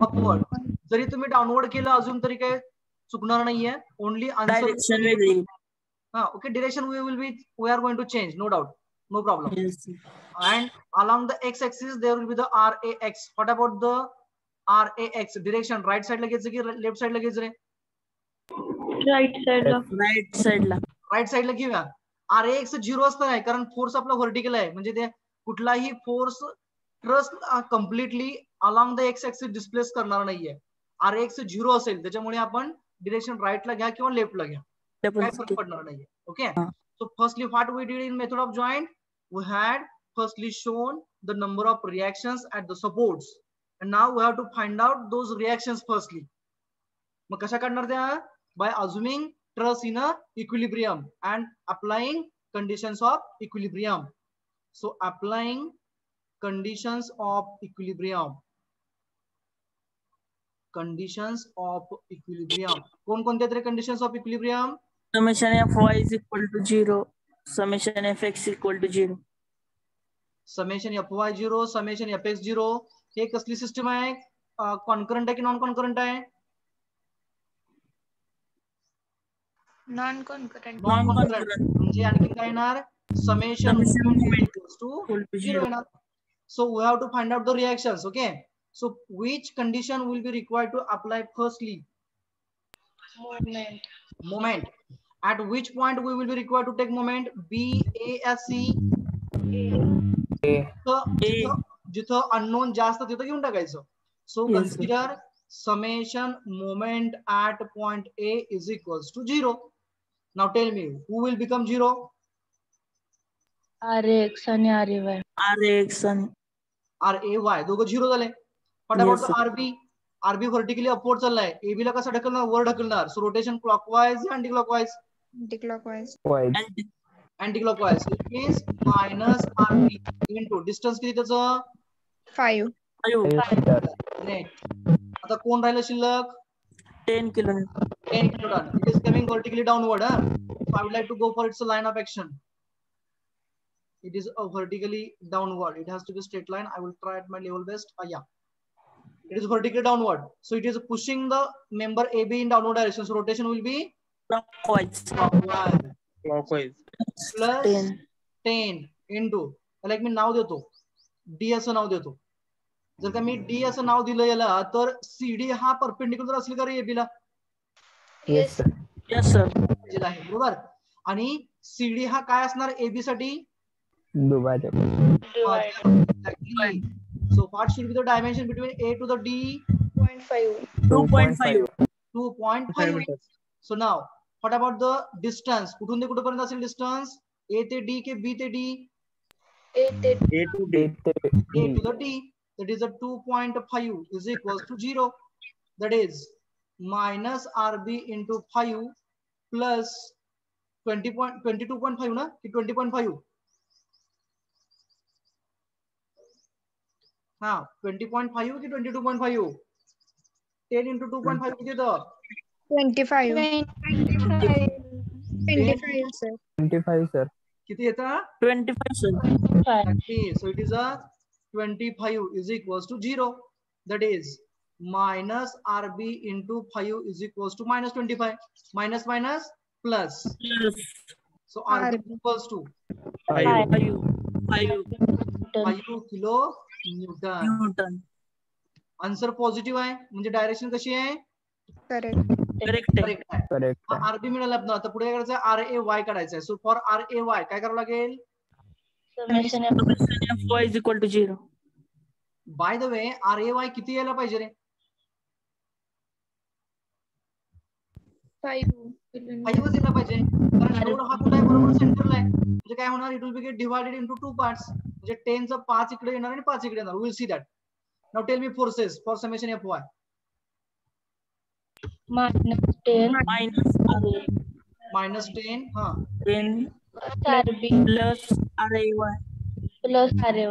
अपवर्ड. जरी तुम्ही डाऊनवर्ड केलं अजून तरी काही चुकणार नाहीये, ओनली Direction आन्सर. वेगळी. हा okay, direction we are going to change, no doubt, no problem. Yes. And along the x axis there will be the RAX. What about the RAX direction? right side ला घ्यायचं की left side ला घ्यायचं रे, Right side. Right side ला. Right side ला घेऊया. RAX 0 असतं नाही, कारण फोर्स आपला व्हर्टिकल आहे, म्हणजे ते कुठलाही force truss completely along the x axis displace करणार नाहीये. RAX 0 असेल, त्याच्यामुळे आपण डिरेक्शन राईट ला घ्या किंवा लेफ्ट ला घ्या, काय फरक पडणार नाहीये. Okay. So firstly what we did in method of joint, we had firstly shown the number of reactions at the supports, and now we have to find out those reactions firstly. मग कशा काढणार त्या, by assuming truss in a equilibrium and applying conditions of equilibrium. So applying conditions of equilibrium, conditions of equilibrium. कोण कोणते तरी conditions of equilibrium? Summation Fy is equal to 0. Summation Fx equal to 0. Summation Fy 0, summation Fx 0. हे कसली system आहे, concurrent आहे की non concurrent आहे? Non concurrent. Non concurrent म्हणजे आणखी काय येणार, summation moment equals to 0 येणार. So we have to find out the reactions. Okay, so which condition will be required to apply firstly? Moment. At which point we will be required to take moment? B, A, or C? A. So जिथं unknown जास्त तिथं घेऊन टाकायचं. So Yes, sir. Consider summation moment at point A is equals to 0. Now tell me, who will become 0? RX आणि RY. RX and RAY दोघं 0 झाले. What about Yes, the sir. RB? RB vertically upward चाललाय. AB ला कसं ढकलणार? वर ढकलणार. So rotation clockwise anti clockwise? Anti-clockwise. Twice. Anti clockwise. It means minus RB into distance किती त्याचं? 5. 5, Yes, नेट. आता कोण राहिलं शिल्लक? 10 kilometers. 10 kilonewton. It is coming vertically downward. So I would like to go for its line of action. It is a vertically downward. It has to be straight line. I will try at my level best. Yeah. It is vertically downward. So it is pushing the member AB in downward direction. So rotation will be Clockwise. clockwise. Clockwise. Plus 10. 10 into. Like मी नाव देतो. D असं नाव देतो. जर का मी D असं नाव दिलं याला तर CD हा परपेंडिक्युलर असेल का रे AB ला? Yes, sir. Yes, sir. आहे बरोबर. आणि CD हा काय असणार AB साठी? दुभाजक. Exactly. So what should be the dimension between A to the D? 0.5. 2.5. 2.5 meters. So now what about the distance? कुठून ते कुठपर्यंत असेल distance? A ते D के B ते D? A ते A to D. A to the D. That is a 2.5 is equals to 0. That is minus RB into 5 plus 22.5 ना कि 20.5? हाँ 20.5 की 22.5? 10 into 2.5 किती येतं? 25. 25, sir. 25, sir. किती येतं? 25, sir. Exactly. So it is a 25 is equals to 0. That is minus RB into 5 is equals to minus 25. Minus minus plus. Yes. So RB equals to 5 kilo Newton. Newton. Answer positive आहे म्हणजे direction कशी आहे? Correct. Correct. Correct आहे. Correct. RB मिळाला ना आता पुढे काय करायचं? RAY काढायचं आहे. सो फॉर RAY काय करावं लागेल? Summation Summation of y is equal to 0. By the way RAY किती यायला पाहिजे रे? 5. 5 यायला पाहिजे कारण नोड हा कुठे आहे? बरोबर सेंटरला आहे. म्हणजे काय होणार? It will be gate divided into 2 parts. म्हणजे 10 चा 5 इकडे येणार आणि 5 इकडे येणार. We will see that. Now tell me forces for summation FY. minus 10 Minus RA. minus 10 हाँ 10 RB plus RAY plus RY.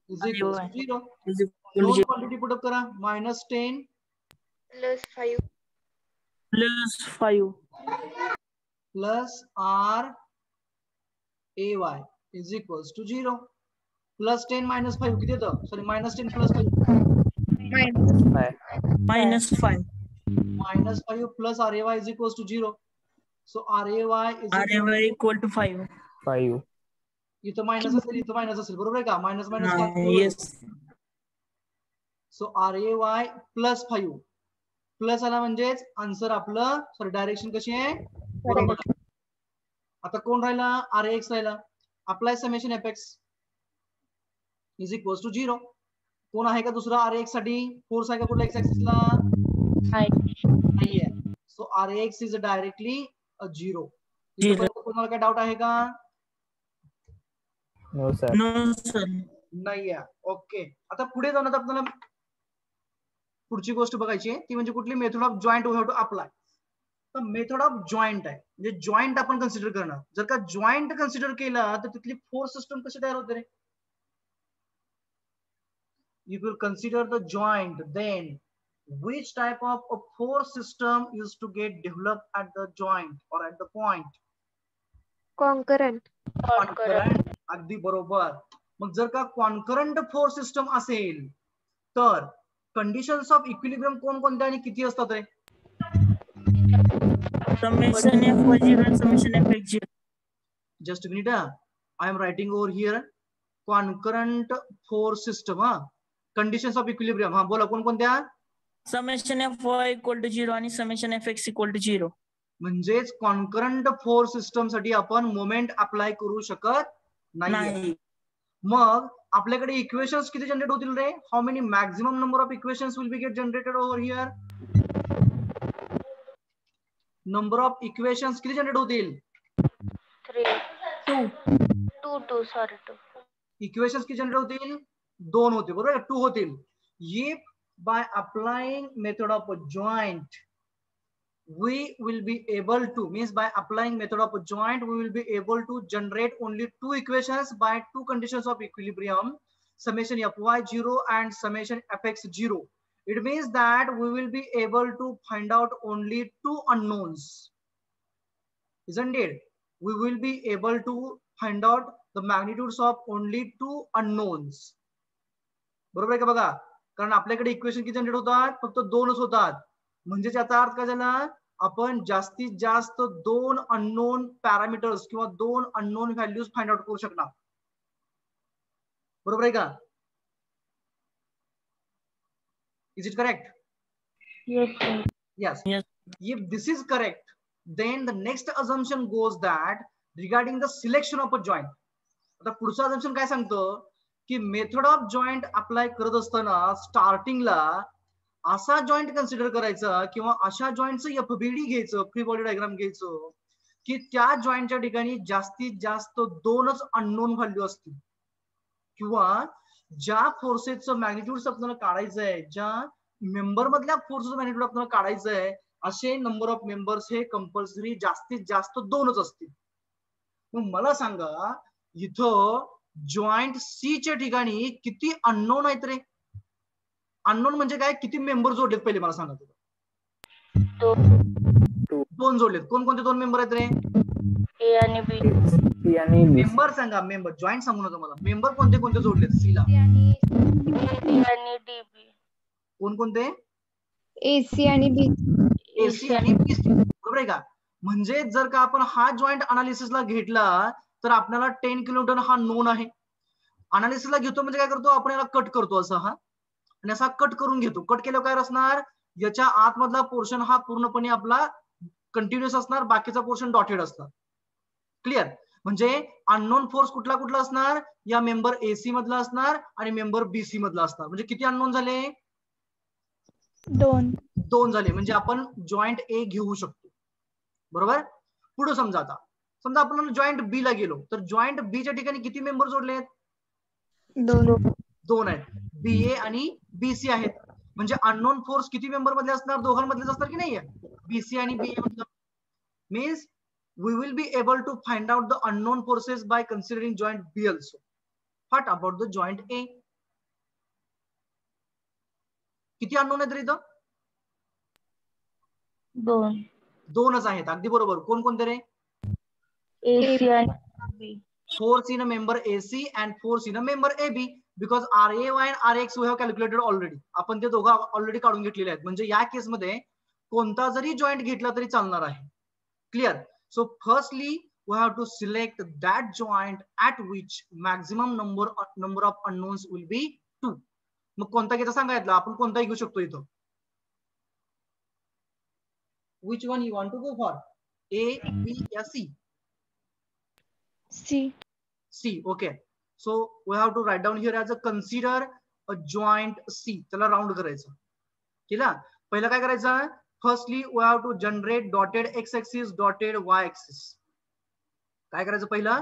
is equals to 0. is equal to दोन 0. Quantity put up करा. minus 10 Plus 5. Plus 5 plus RAY is equals to 0. Plus 10 minus 5 किती येतं? Sorry minus 10 plus 5. minus 5. Minus 5 plus RAY is equals to 0. So RAY is RAY equal to 5. 5. इथं minus असेल इथं minus असेल बरोबर आहे का? Minus minus Yes. So RAY plus 5 plus आला म्हणजेच आन्सर आपलं सॉरी डायरेक्शन कशी आहे? बरोबर. आता कोण राहिला? RAX राहिला. Apply summation FX is equals to 0. कोण आहे का दुसरा RAX साठी? फोर्स आहे का कुठला एक्स ऍक्सिसला? नाहीये. So RAX is directly 0. कोणाला काय डाऊट आहे का? No, sir. No, sir. नाहीये. ओके. आता पुढे जाऊन आता आपल्याला पुढची गोष्ट बघायची आहे ती म्हणजे कुठली method of joint we have to apply. तर मेथड ऑफ जॉईंट आहे म्हणजे जॉईंट आपण कन्सिडर करणार. जर का जॉईंट कन्सिडर केला तर तिथली फोर्स सिस्टम कशी तयार होते रे? If you consider the joint, then which type of a force system is to get developed at the joint or at the point? Concurrent. Concurrent. अगदी बरोबर. मग जर का कॉन्करंट फोर्स सिस्टम असेल तर कंडिशन्स ऑफ इक्विलिब्रियम कोणकोणत्या आणि किती असतात रे? Summation FY0 and summation FX0. Just a minute. I am writing over here concurrent force system. Conditions of equilibrium. हा बोला कोणकोणत्या? Summation FY equal to 0 आणि summation FX equal to 0. म्हणजेच कॉन्करंट फोर्स सिस्टम साठी आपण मोमेंट अप्लाय करू शकत नाही. नाही. मग आपल्याकडे इक्वेशन्स किती जनरेट होतील रे? How many maximum number of equations will be get generated over here? Number of equations किती जनरेट होतील? 2. 2 sorry 2. इक्वेशन्स किती जनरेट होतील? 2 होतील, बरोबर, 2 होतील. If by applying method of joint we will be able to, means by applying method of joint we will be able to generate only 2 equations by 2 conditions of equilibrium, summation fy0 and summation fx0. It means that we will be able to find out only 2 unknowns, isn't it? We will be able to find out the magnitudes of only 2 unknowns. बरोबर आहे का बघा? कारण आपल्याकडे equation किती generate होतात? फक्त 2च होतात. म्हणजे याचा अर्थ काय झाला? आपण जास्तीत जास्त 2 अननोन पॅरामीटर्स किंवा 2 अननोन व्हॅल्यूज फाइंड आउट करू शकणार. बरोबर आहे का? Is it correct? Yes, sir. Yes. Yes. If this is correct, then the next assumption goes that regarding the selection of a joint. आता पुढचं assumption काय सांगतं की मेथड ऑफ जॉईंट अप्लाय करत असताना स्टार्टिंगला असा जॉईंट कन्सिडर करायचा किंवा अशा जॉईंटचं एफबीडी घ्यायचं, फ्री बॉडी डायग्राम घ्यायचं की त्या जॉईंटच्या ठिकाणी जास्तीत जास्त 2च अननोन व्हॅल्यू असतील किंवा ज्या फोर्सेसचं मॅग्निट्यूड आपल्याला काढायचं आहे, ज्या मेंबर मधल्या फोर्सचं मॅग्निट्यूड आपल्याला काढायचं आहे, असे नंबर ऑफ मेंबर्स हे कंपल्सरी जास्तीत जास्त 2च असतील. मग मला सांगा इथं जॉईंट सी च्या ठिकाणी किती अननोन आहेत रे? अननोन म्हणजे काय? किती मेंबर जोडलेत पहिले मला सांगा. 2 जोडलेत. कोणकोणते 2 मेंबर आहेत रे? ए आणि बी. सी आणि बी. मेंबर सांगा, मेंबर, जॉईंट सांगू नका मला. मेंबर कोणते कोणते जोडलेत सी ला? डी आणि डी बी. कोणकोणते? AC आणि BC. एसी आणि बीसी. बरोबर आहे का? म्हणजे जर का आपण हा जॉईंट अनालिसिसला घेतला तर आपल्याला 10 किलोमीटर हा नोन आहे. अनालिसिसला घेतो म्हणजे काय करतो आपण? याला कट करतो असं, हा, आणि असा कट करून घेतो. कट केल्यावर काय असणार? याच्या आतमधला पोर्शन हा पूर्णपणे आपला कंटिन्युअस असणार, बाकीचा पोर्शन डॉटेड असणार. क्लिअर? म्हणजे अननोन फोर्स कुठला कुठला असणार? या मेंबर एसी मधला असणार आणि मेंबर बीसी मधला असणार. म्हणजे किती अननोन झाले? 2 झाले. म्हणजे आपण जॉईंट ए घेऊ शकतो. बरोबर? पुढे समजा आता समजा आपण जॉईंट बी ला गेलो तर जॉईंट बी च्या ठिकाणी किती मेंबर जोडले? 2 आहेत. बीए आणि बीसी आहेत. म्हणजे अननोन फोर्स किती मेंबर मधले असणार? दोघांमधलेच असणार की नाहीये? बीसी आणि बीए मधलं. Means we will be able to find out the unknown forces by considering joint B also. What about the joint A? किती अननोन आहेत इथं? 2च आहेत. अगदी बरोबर. कोण कोणते रे? AC आणि बी. Force in a member AC and force in a member AB, because RAY and RX we have calculated already. आपण ते दोघं ऑलरेडी काढून घेतलेले आहेत. म्हणजे या केस मध्ये कोणता जरी जॉईंट घेतला तरी चालणार आहे. Clear? So firstly we have to select that joint at which maximum number of unknowns will be 2. मग कोणता घ्यायचा सांगायला? आपण कोणताही घेऊ शकतो इथं. Which one you want to go for? A, B या C? C. Okay. So we have to write down here as a consider a joint C. त्याला राउंड करायचं. केला? पहिला काय करायचं? Firstly, we have to generate dotted x-axis, dotted y-axis. काय करायचं? पहिला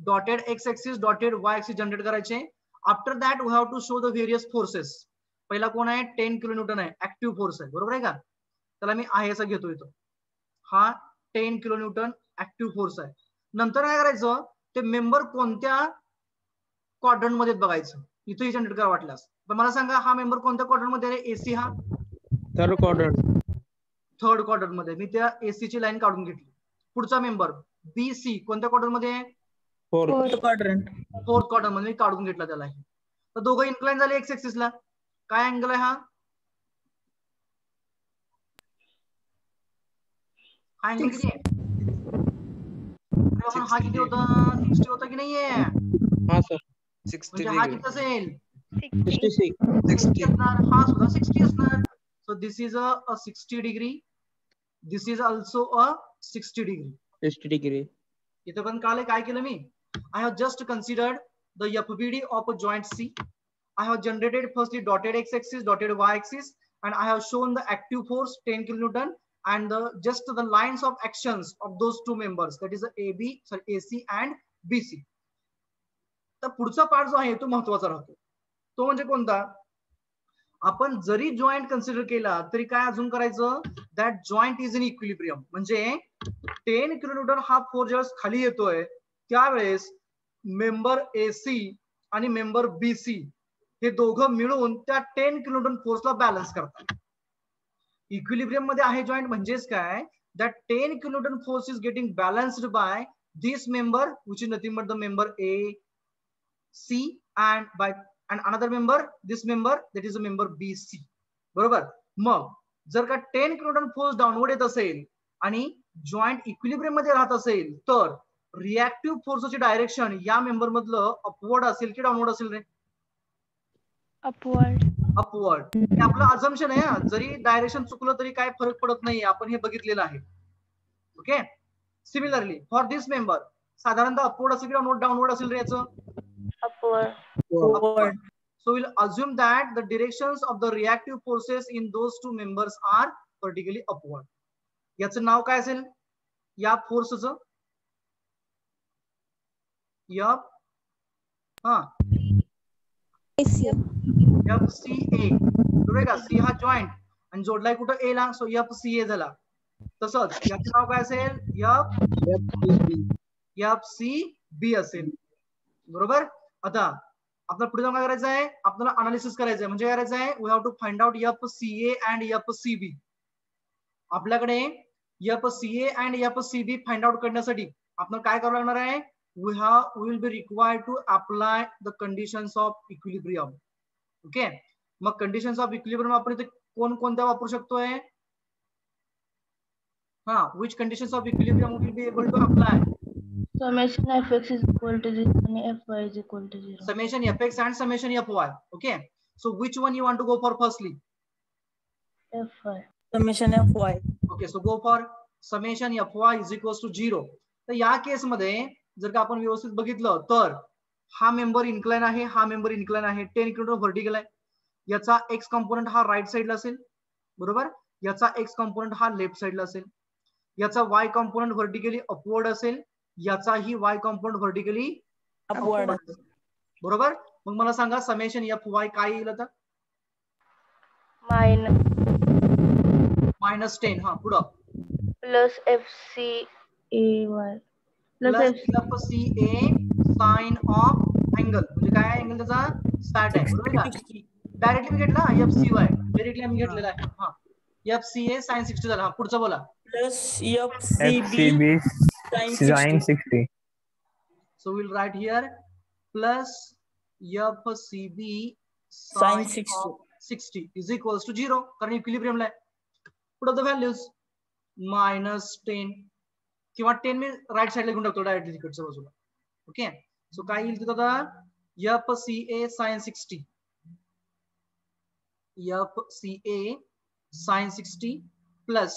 dotted x-axis, dotted y-axis generate करायचे. After that, we have to show the various forces. पहिला कोण आहे? 10 किलोन्यूटन आहे, ऍक्टिव्ह फोर्स आहे. बरोबर आहे का? त्याला मी आहे असं घेतो इथं. हा 10 किलोन्यूटन ऍक्टिव्ह फोर्स आहे. नंतर काय करायचं? ते मेंबर कोणत्या क्वाड्रंट मध्ये बघायचं. इथंही जनरेट करा वाटल्यास. पण मला सांगा हा मेंबर कोणत्या क्वाड्रंट मध्ये आहे? एसी हा थर्ड क्वाड्रंट मध्ये. मी त्या एसी ची लाईन काढून घेतली. पुढचा मेंबर बीसी कोणत्या क्वाड्रंट मध्ये आहे? फोर्थ क्वाड्रंट मध्ये काढून घेतला त्याला. तर दोघं इन्क्लाइन झाले एक्स ऍक्सिस ला. काय अँगल आहे हा? हा अँगल किती आहे? हा किती होता? 60 होता की नाहीये? हा सर 60 म्हणजे हा किती असेल? 60 असणार. हा सुद्धा 60 असणार. So this is a 60 degree. This is also a 60 degree. 60 degree. इथं पण काल काय केलं मी? I have just considered the FBD of a joint C. I have generated firstly dotted x-axis, dotted y-axis, and I have shown the active force 10 kilonewton and just the lines of actions of those two members, that is AC and BC. तर पुढचा part जो आहे तो महत्वाचा राहतो. तो म्हणजे कोणता? आपण जरी जॉईंट कन्सिडर केला तरी काय अजून करायचं, that joint is in equilibrium. म्हणजे 10 किलोन्यूटन हा फोर्स ज्यावेळेस खाली येतोय त्यावेळेस मेंबर AC आणि मेंबर BC हे दोघं मिळून त्या 10 किलोन्यूटन फोर्सला बॅलन्स करतात. इक्विलिब्रियम मध्ये आहे जॉईंट म्हणजेच काय, that 10 kilonewton force is getting balanced by this member which is nothing but the member AC and another member, this member, that is a member BC. बरोबर. मग जर का 10 किलोन्यूटन फोर्स डाऊनवर्ड येत असेल आणि जॉईंट इक्विलिब्रियम मध्ये राहत असेल तर रिएक्टिव्ह फोर्सची डायरेक्शन या मेंबर मधलं अपवर्ड असेल की डाऊनवर्ड असेल रे? अपवर्ड. अपवर्ड. हे आपलं अझम्पशन आहे. जरी डायरेक्शन चुकलं तरी काय फरक पडत नाही, आपण हे बघितलेलं आहे. Okay. Similarly for this member साधारणतः अपवर्ड असेल की डाऊनवर्ड असेल रे याचं? Upward. So we'll assume that the directions of the reactive forces in those two members are particularly upward. याचं नाव काय असेल या फोर्सचं? FCA. बरोबर का? सी हा जॉईंट आणि जोडलाय कुठं ए ला, सो FCA झाला. तसंच याचं नाव काय असेल? FCB असेल. बरोबर. आता आपल्याला पुढे जाऊन काय करायचं आहे, आपल्याला अनालिसिस करायचं आहे. म्हणजे काय करायचं आहे, we have to find out FCA and FCB. आपल्याकडे FCA and FCB find out करण्यासाठी आपल्याला काय करावं लागणार आहे, we will be required to apply the conditions of equilibrium. Okay. मग कंडिशन्स ऑफ इक्विलिब्रियम आपण इथे कोणत्या वापरू शकतोय? which conditions of equilibrium will be able to apply? Summation fx is equal to 0 and fy is equal to 0. Summation fx and summation fy. Okay. So which one you want to go for firstly? Fy. Summation fy. Okay. So go for summation fy is equals to 0. तर या केस मध्ये जर का आपण व्यवस्थित बघितलं तर हा मेंबर इन्क्लाइन आहे, हा मेंबर इन्क्लाइन आहे, 10 किलोमीटर व्हर्टिकल आहे. याचा एक्स कंपोनेंट हा राईट साइडला असेल. बरोबर. याचा एक्स कंपोनेंट हा लेफ्ट साइडला असेल. याचा वाय कंपोनेंट व्हर्टिकली अपवर्ड असेल. याचाही वाय कंपोनेंट व्हर्टिकली अपवर्ड. बरोबर. मग मला सांगा समेशन fy काय येईल आता? -10. हा पुढं plus FCAY plus FCA sine of angle. म्हणजे काय अँगल त्याचा? स्टार्ट आहे. बरोबर का? डायरेक्टली मी घेतला FCY, डायरेक्टली आम्ही घेतलेला आहे. हा FCA sin 60 झाला. हा पुढचा बोला. Plus FCB sin 60. So we'll write here plus FCB sin sin 60 of 60 is equals to 0. कारण इक्विलिब्रियम ला आहे. Put up the values. -10 किंवा 10 मी राईट साइडला घेऊन टाकतो डायरेक्टली तिकडच्या बाजूला. ओके. सो काय येईल तिथं आता? FCA sin 60. FCA sin 60 plus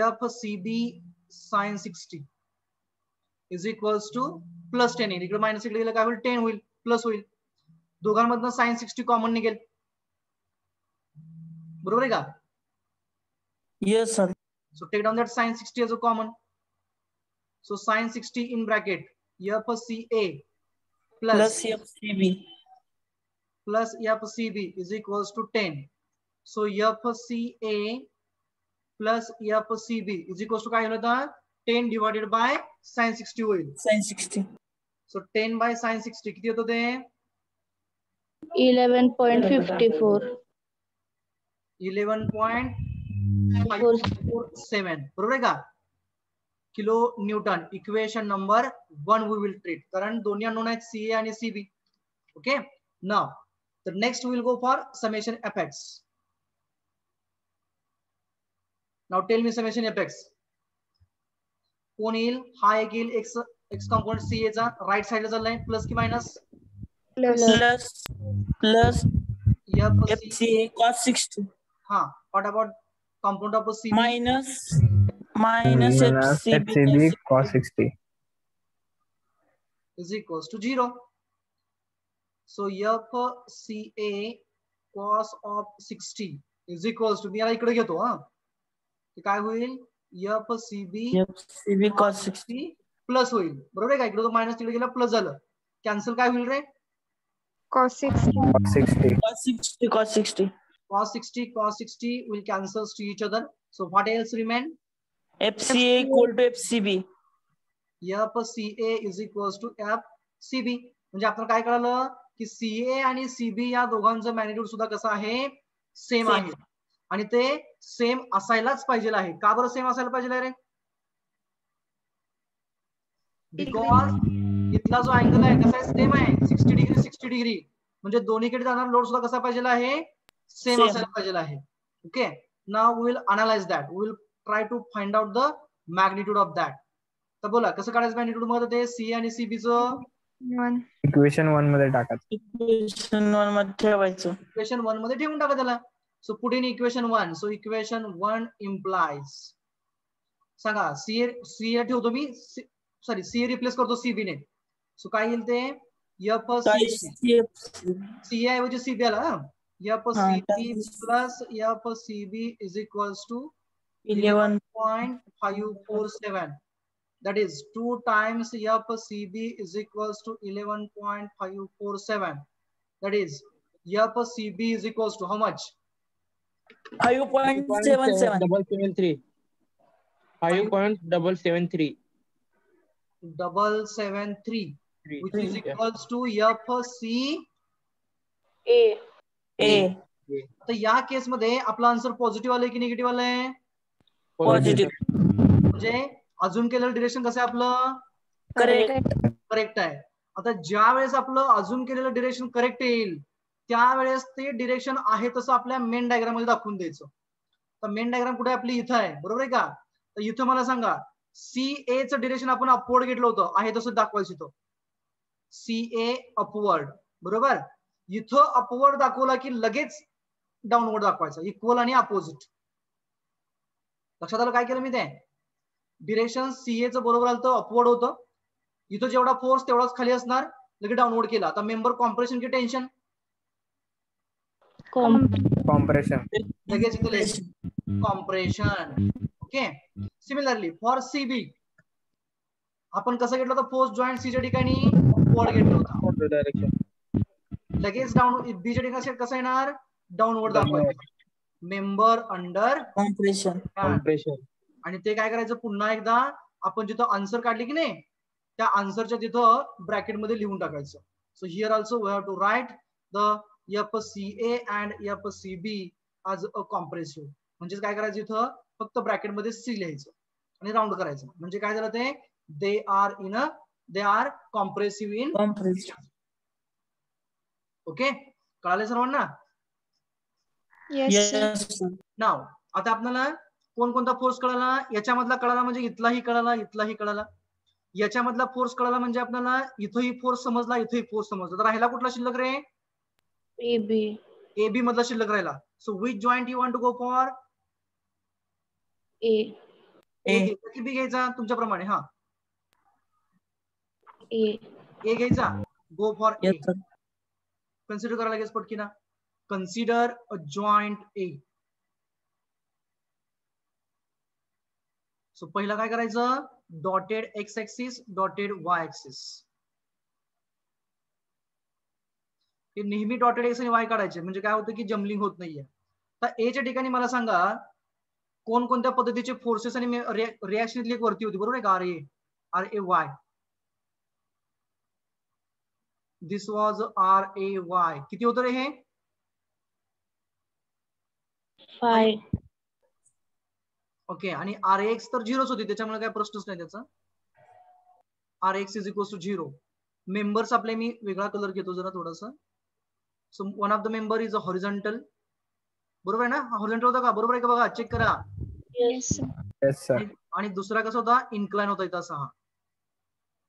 FCB sin 60 is equals to plus 10 येईल. इकडे मायनस इकडे गेलं काय होईल? 10 होईल, प्लस होईल. दोघांमधनं sin 60 कॉमन निघेल. बरोबर आहे का? Yes sir. So take down that sin 60 as a common. So sin 60 in bracket FCA Plus FCB plus FCB is equals to 10. So FCA plus FCB is equals to काय होईल आता? 10 divided by sin 60 होईल. sin 60. So 10 by sin 60 किती होतं ते? 11.54 11.547. बरोबर आहे का? Kilo Newton. Equation number 1 we will treat. कारण दोन्ही अननोन आहेत CA आणि CB. Okay. Now the next we will go for summation fx. Now tell me summation fx. कोण येईल? हा एक येईल एक्स कंपोनेंट CA चा राईट साइडला चाललाय. प्लस की मायनस? plus FCA cos 60. हा. What about component of CB? minus FCB FCB cos 60 is equals to 0. So FCA cos of 60 is equals to, मी याला इकडे घेतो हा, काय होईल FCB FCB cos 60 प्लस होईल, बरोबर आहे का? इकडे तो मायनस तिकडे गेला प्लस झालं, कॅन्सल काय होईल रे? cos 60. Cos 60. cos 60 cos 60 cos 60 will cancel to each other. So what else remain? FCA equal to FCB. FCA is equals to FCB. म्हणजे आपल्याला काय कळलं की CA आणि CB या दोघांचं मॅग्निट्यूड सुद्धा कसं आहे? सेम आहे, आणि ते सेम असायलाच पाहिजे आहे. का बरं सेम असायला पाहिजे रे? बिकॉज इथला जो अँगल आहे कसा आहे? सेम आहे, 60 डिग्री 60 डिग्री, म्हणजे दोन्हीकडे जाणार लोड सुद्धा कसा पाहिजे आहे? सेम असायला पाहिजे आहे. Okay, now we will analyse that, we will try to find out the magnitude of that. तर बोला कसं काढायचं मॅग्निट्यूड मध्ये? ते सी आणि CB चं इक्वेशन 1 मध्ये टाकायचं. इक्वेशन 1 मध्ये ठेवायचं. इक्वेशन 1 मध्ये ठेवून टाका त्याला. So put in equation 1. So equation 1 implies, सांगा CA ठेवतो मी, सॉरी CA रिप्लेस करतो CB ने. सो काय येईल ते? CA ऐवजी CB आला, FCB plus FCB is equals to 11.547. That is 2 times FCB is equals to 11.547. That is FCB is equals to how much? 5.77. 5.773. 5.773. 773, which is equals to FCA. तर या केस मध्ये आपला आन्सर पॉझिटिव्ह आलाय की निगेटिव्ह आलाय? Positive. म्हणजे अजून केलेलं डिरेक्शन कसं आहे आपलं? करेक्ट आहे. आता ज्या वेळेस आपलं अजून केलेलं डिरेक्शन करेक्ट येईल त्यावेळेस ते डिरेक्शन आहे तसं आपल्या मेन डायग्राम मध्ये दाखवून द्यायचं. तर मेन डायग्राम कुठे आपली? इथं आहे, बरोबर आहे का? तर इथं मला सांगा, CA चं डिरेक्शन आपण अपवर्ड घेतलं होतं, आहे तसं दाखवायचं होतं, CA अपवर्ड, बरोबर? इथं अपवर्ड दाखवला की लगेच डाऊनवर्ड दाखवायचं, इक्वल आणि अपोजिट. लक्षात आलं काय केलं मी? ते डिरेक्शन CA चं बरोबर आलं तर अपवर्ड होतं, इथं जेवढा फोर्स तेवढाच खाली असणार, लगेच डाऊनवर्ड केला. आता मेंबर कॉम्प्रेशन की टेन्शन? कॉम्प्रेशन. लगेच compression. Okay, similarly for CB आपण कसं घेतलं होतं? फोर्स जॉईंट C च्या ठिकाणी अपवर्ड घेतलं होतं, डायरेक्शन. लगेच डाऊन B च्या ठिकाणी कसं येणार? डाऊनवर्ड दाखवायचं, मेंबर अंडर कॉम्प्रेशन. आणि ते काय करायचं? पुन्हा एकदा आपण जिथं आन्सर काढली की नाही त्या आन्सरच्या तिथं ब्रॅकेट मध्ये लिहून टाकायचं. So here also we have to write the FCA and FCB as a compressive. म्हणजे काय करायचं? इथं फक्त ब्रॅकेट मध्ये C लिहायचं आणि राऊंड करायचं. म्हणजे काय झालं? ते they are compressive in compression. Okay, कळाले सर्वांना? Yes, sir. नाव आता आपल्याला कोणकोणता फोर्स कळाला? याच्यामधला कळाला म्हणजे इथलाही कळाला, इथलाही कळाला. याच्यामधला फोर्स कळाला म्हणजे आपल्याला इथंही फोर्स समजला, इथंही फोर्स समजला. तर राहिला कुठला शिल्लक रे? AB मधला शिल्लक राहिला. So which joint you want to go for? A घ्यायचा की B घ्यायचा तुमच्याप्रमाणे? हा, A घ्यायचा. गो फॉर A. कन्सिडर करायला लागेल पटकीना. Consider a joint A. So पहिला काय करायचं? Dotted X axis, dotted Y axis. हे नेहमी डॉटेड X आणि Y काढायचे, म्हणजे काय होतं की जम्बलिंग होत नाहीये. तर A च्या ठिकाणी मला सांगा कोणकोणत्या पद्धतीचे फोर्सेस आणि रिएक्शन इथली वरती होती, बरोबर आहे का? RAY. This was RAY. किती होतं रे हे? 5. ओके, आणि RX तर 0च होती, त्याच्यामुळे काय प्रश्नच नाही त्याचा. RX is equal to 0. Members आपले मी वेगळा कलर घेतो जरा थोडासा. So one of the member is a horizontal, बरोबर आहे ना? हॉरिझॉन्टल होता का? बरोबर आहे का? बघा, चेक करा. Yes, sir. Yes, sir. आणि दुसरा कसा होता? इन्क्लाइन होता इथं असा.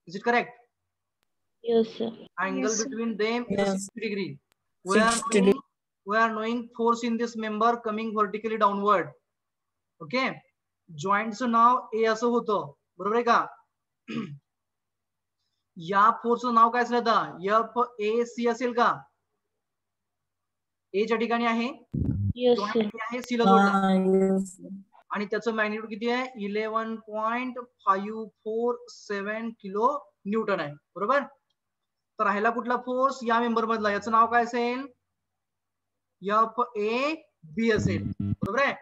Is it correct? Yes, sir. Angle Yes, sir. between them is Yes. 60 degree. 60 We are knowing force in this member coming vertically downward. Okay, jointचं नाव A असं होतं, बरोबर आहे का? या फोर्सचं नाव काय असेल आता? FAC असेल का? ए च्या ठिकाणी आहे, Yes, sir. आहे सी ला जोडला Yes. आणि त्याचं मॅग्निट्यूड किती आहे? 11.547 किलो न्यूटन आहे, बरोबर. तर राहिला कुठला फोर्स या मेंबर मधला, याचं नाव काय असेल? FAB असेल, बरोबर आहे.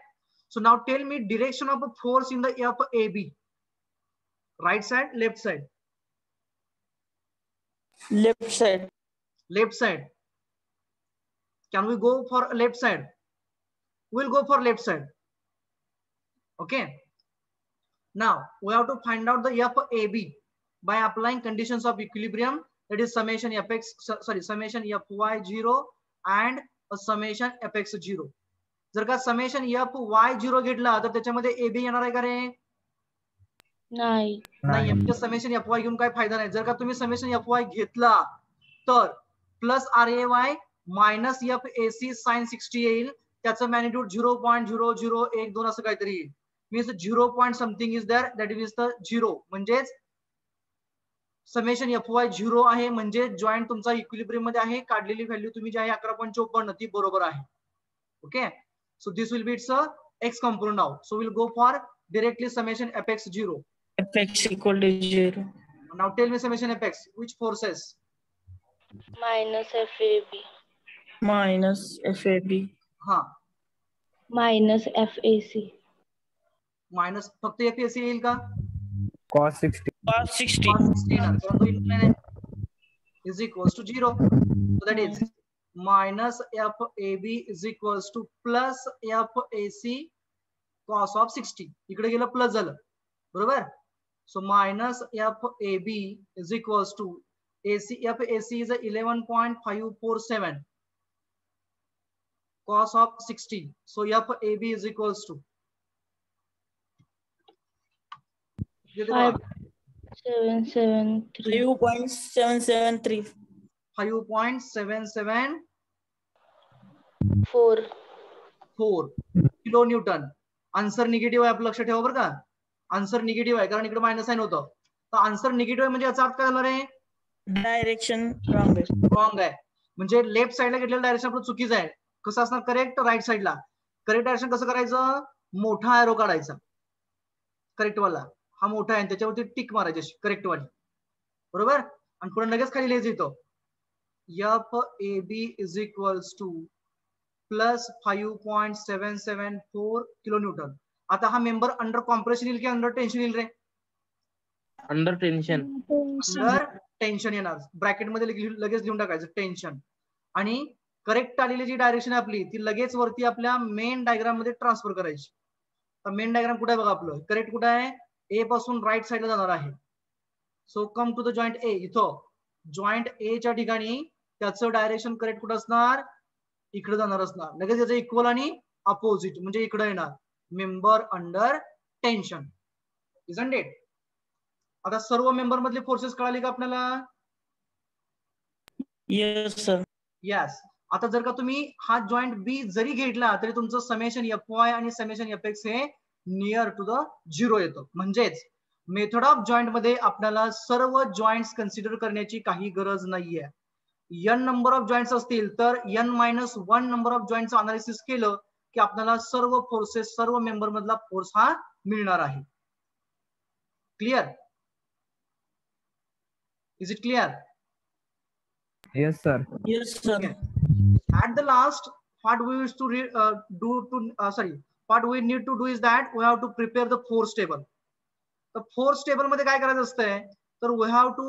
So now tell me direction of force in the FAB. Right side, left side? Left side. Left side. Can we go for left side? We'll go for left side. Okay. Now we have to find out the FAB by applying conditions of equilibrium, that is summation fx, summation fy0 and a summation fx0. जर का summation fy0 घेतला तर त्याच्यामध्ये AB येणार आहे का रे? नाही. नाही, म्हणजे समेशन fy घेऊन काय फायदा नाही. जर का तुम्ही समेशन fy घेतला तर plus RAY minus FAC sine 60 येईल, त्याचं मॅग्निट्यूड 0.0012 असं काहीतरी येईल. Means 0 point something is there, that is the 0. म्हणजेच समेशन FY0 आहे, म्हणजे जॉइंट तुमचा इक्विलिब्रियम मध्ये आहे. काढलेली व्हॅल्यू तुम्ही जी आहे 11.54 ती बरोबर आहे. Okay, so this will be it's x component now. So we'll go for directly summation fx0. Fx equal to 0. Now tell me summation fx, which forces? Minus FAB. Minus FAB. हाँ, Minus FAC. Minus फक्त FAC येईल का? cos 60. Cos 60. Cos 60 येणार, कारण तो incline आहे. Is equals to 0. So that is minus FAB is equals to plus FAC cos of 60. इकडे गेलं प्लस झालं, बरोबर. So minus FAB is equals to FAC is 11.547 cos of 60. So FAB is equals to 5.773. 5.773. 5.774 kilo Newton. Answer negative आहे, आपलं लक्षात ठेवा बरं का. आन्सर निगेटिव्ह आहे कारण इकडे मायनस साइन होतं. तर आन्सर निगेटिव्ह आहे म्हणजे याचा अर्थ काय झाला रे? Direction wrong आहे. रॉंग आहे, म्हणजे लेफ्ट साइडला घेतलेलं डायरेक्शन आपलं चुकीचं आहे. कसं असणार करेक्ट? राईट साइडला. करेक्ट डायरेक्शन कसं करायचं? मोठा एरो काढायचा, करेक्ट वाला हा मोठा आहे, त्याच्यावरती टिक मारायची करेक्ट वाली, बरोबर. आणि पुढे लगेच खाली लिहायचं येतो FAB is equals two plus 5.774 kilo Newton. आता हा मेंबर अंडर कॉम्प्रेशन येईल की अंडर टेन्शन येईल रे? Under tension. अंडर टेन्शन येणार. ब्रॅकेट मध्ये लगेच लिहून टाकायचं टेन्शन. आणि करेक्ट आलेली जी डायरेक्शन आपली ती लगेच वरती आपल्या मेन डायग्राम मध्ये ट्रान्सफर करायची. तर मेन डायग्राम कुठे आहे बघा, आपलं करेक्ट कुठे आहे? ए पासून राईट साइडला जाणार आहे. So come to the joint A. इथं जॉइंट ए च्या ठिकाणी त्याचं डायरेक्शन करेक्ट कुठं असणार? इकडे जाणार असणार. लगेच त्याचं इक्वल आणि अपोजिट म्हणजे इकडे येणार. Member under tension, isn't it? आता सर्व मेंबर मधले फोर्सेस कळाले का आपल्याला? Yes sir. यस. आता जर का तुम्ही हा जॉइंट बी जरी घेतला तरी तुमचं समेशन FY आणि समेशन FX हे नियर टू द 0 येतं. म्हणजेच मेथड ऑफ जॉइंट मध्ये आपल्याला सर्व जॉइंट्स कन्सिडर करण्याची काही गरज नाहीये. n नंबर ऑफ जॉइंट्स असतील तर n-1 नंबर ऑफ जॉइंटचं अनालिसिस केलं की आपल्याला सर्व फोर्सेस, सर्व मेंबर मधला फोर्स हा मिळणार आहे. Clear? Is it clear? Yes, sir. Yes sir. At the last, what we used to what we need to do is that we have to prepare the force table. The force table मध्ये काय करायचं असतंय तर we have to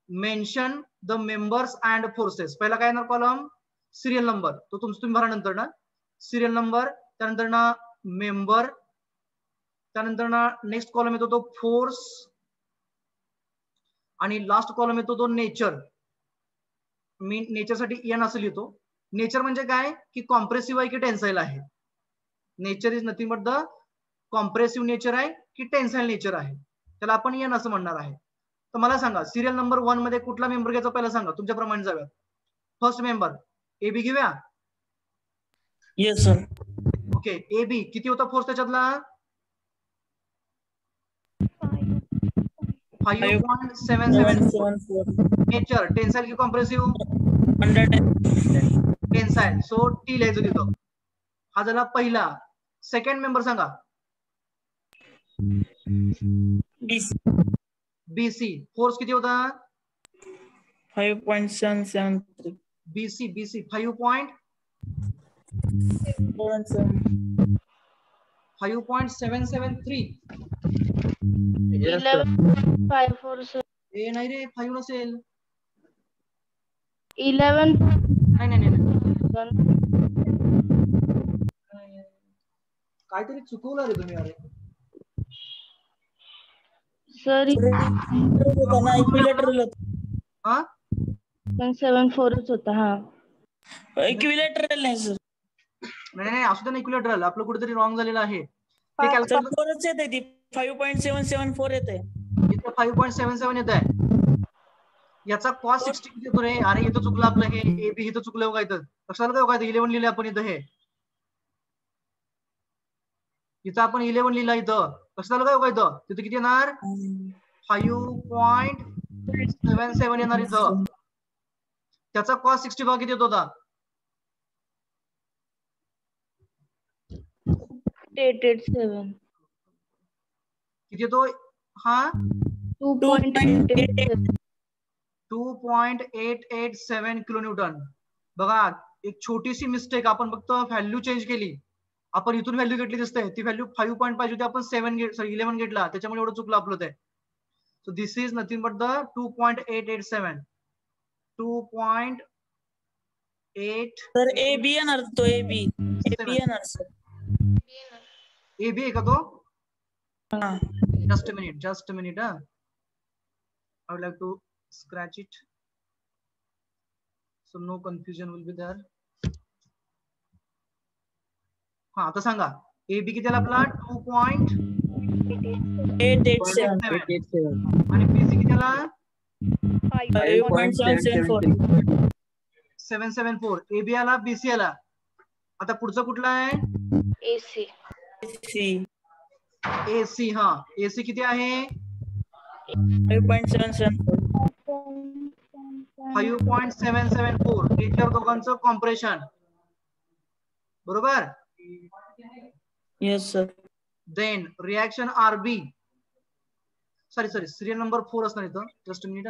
mention the members and forces. पहिला काय येणार column? Serial number. तो तुम्ही भरा नंतर ना. सिरियल नंबर, त्यानंतर ना मेंबर, त्यानंतर ना नेक्स्ट कॉलम येतो तो फोर्स आणि लास्ट कॉलम येतो तो नेचर. मी नेचर साठी n असं लिहितो. नेचर म्हणजे काय की कॉम्प्रेसिव्ह आहे की टेन्साइल आहे. Nature is nothing but the compressive nature आहे की टेन्साइल नेचर आहे, त्याला आपण n असं म्हणणार आहे. तर मला सांगा सिरियल नंबर 1 मध्ये कुठला मेंबर घ्यायचा पहिला सांगा, तुमच्या प्रमाणे जाऊया. फर्स्ट मेंबर AB घेऊया. Yes sir. ओके, AB किती होता फोर्स त्याच्यातला? 5.774 नेचर टेन्साइल की कॉम्प्रेसिव्ह 110. टेन्साइल. सो टी लिहायचं तिथं. हा झाला पहिला. सेकंड मेंबर सांगा. बीसी फोर्स किती होता? 5.773. बीसी 5.77 5.773. Yes, sir. 11.547. ए नाही रे 5 नसेल. 11. नाही काहीतरी चुकवलं रे तुम्ही. अरे सर हा 74च होता. हा इक्विलेटरल आहे सर. नाही असू दे ना. इक्विलेटरल आपलं कुठेतरी रॉंग झालेलं आहे. ते सर कॅल्क्युलेट 4च येते ती 5.774 येते. इथे 5.77 येत आहे. याचा कॉस 60 किती येतो रे? अरे इथं चुकलं आपलं हे ए बी इथं चुकलं काय तर लक्षात काय 11 लिहिले आपण इथं. हे इथं आपण 11 लिहिला इथं. लक्षात काय इथं तिथं किती येणार? 5.77 येणार इथं. त्याचा कॉस 60 किती येत होता? 887. किती येतो हा? 2.887. 2.887 किलोन्यूटन. बघा एक छोटीशी मिस्टेक. आपण फक्त व्हॅल्यू चेंज केली. आपण इथून व्हॅल्यू घेतली दिसते. ती व्हॅल्यू 5 पॉईंट पाहिजे होती. आपण 11 घेतला. त्याच्यामुळे एवढं चुकलं आपलं ते. So this is nothing but the 2.887. 2.8 sir A B येणार तो. ए बी येणार सर. ए बी आहे का तो? हा. Just a minute. I would like to scratch it so no confusion will be there. हा आता सांगा ए बी किती आला आपला? 2.887 आणि बी सी किती आला? 774. ए बी आला, बी सी आला. आता पुढचं कुठला आहे? AC. ए सी. हा ए सी किती आहे? 5.774. नेचर दोघांचं कॉम्प्रेशन. बरोबर. Yes sir. Then reaction RB. Sorry serial number 4 असणार इथं. Just a minute.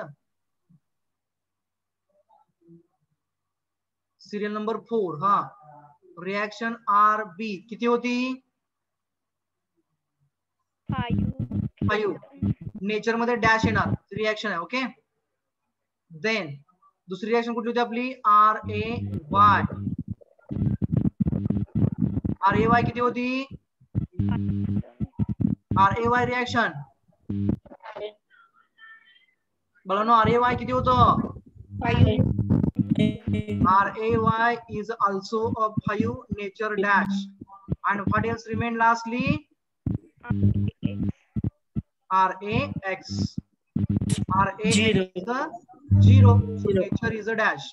Serial number 4. हा रिएक्शन आरबी किती होती? 5. नेचर मध्ये डॅश येणार. रिएक्शन आहे. ओके. देन दुसरी रिएक्शन कुठली होती आपली? आर ए वाय किती होती? R A Y reaction. बोला आर ए वाय किती होतं? R A Y is also a 5 nature dash. And what else remain lastly? RAX. RAX is the 0. So nature is a dash.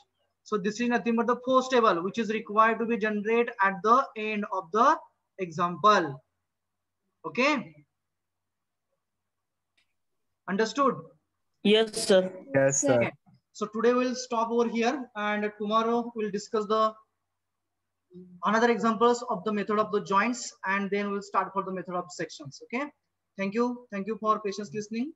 So this is nothing but the force table which is required to be generated at the end of the example. Okay. Understood? Yes sir. Yes, sir. Okay. So today we'll stop over here and tomorrow we'll discuss the another examples of the method of the joints and then we'll start for the method of sections. Okay. Thank you for patience listening.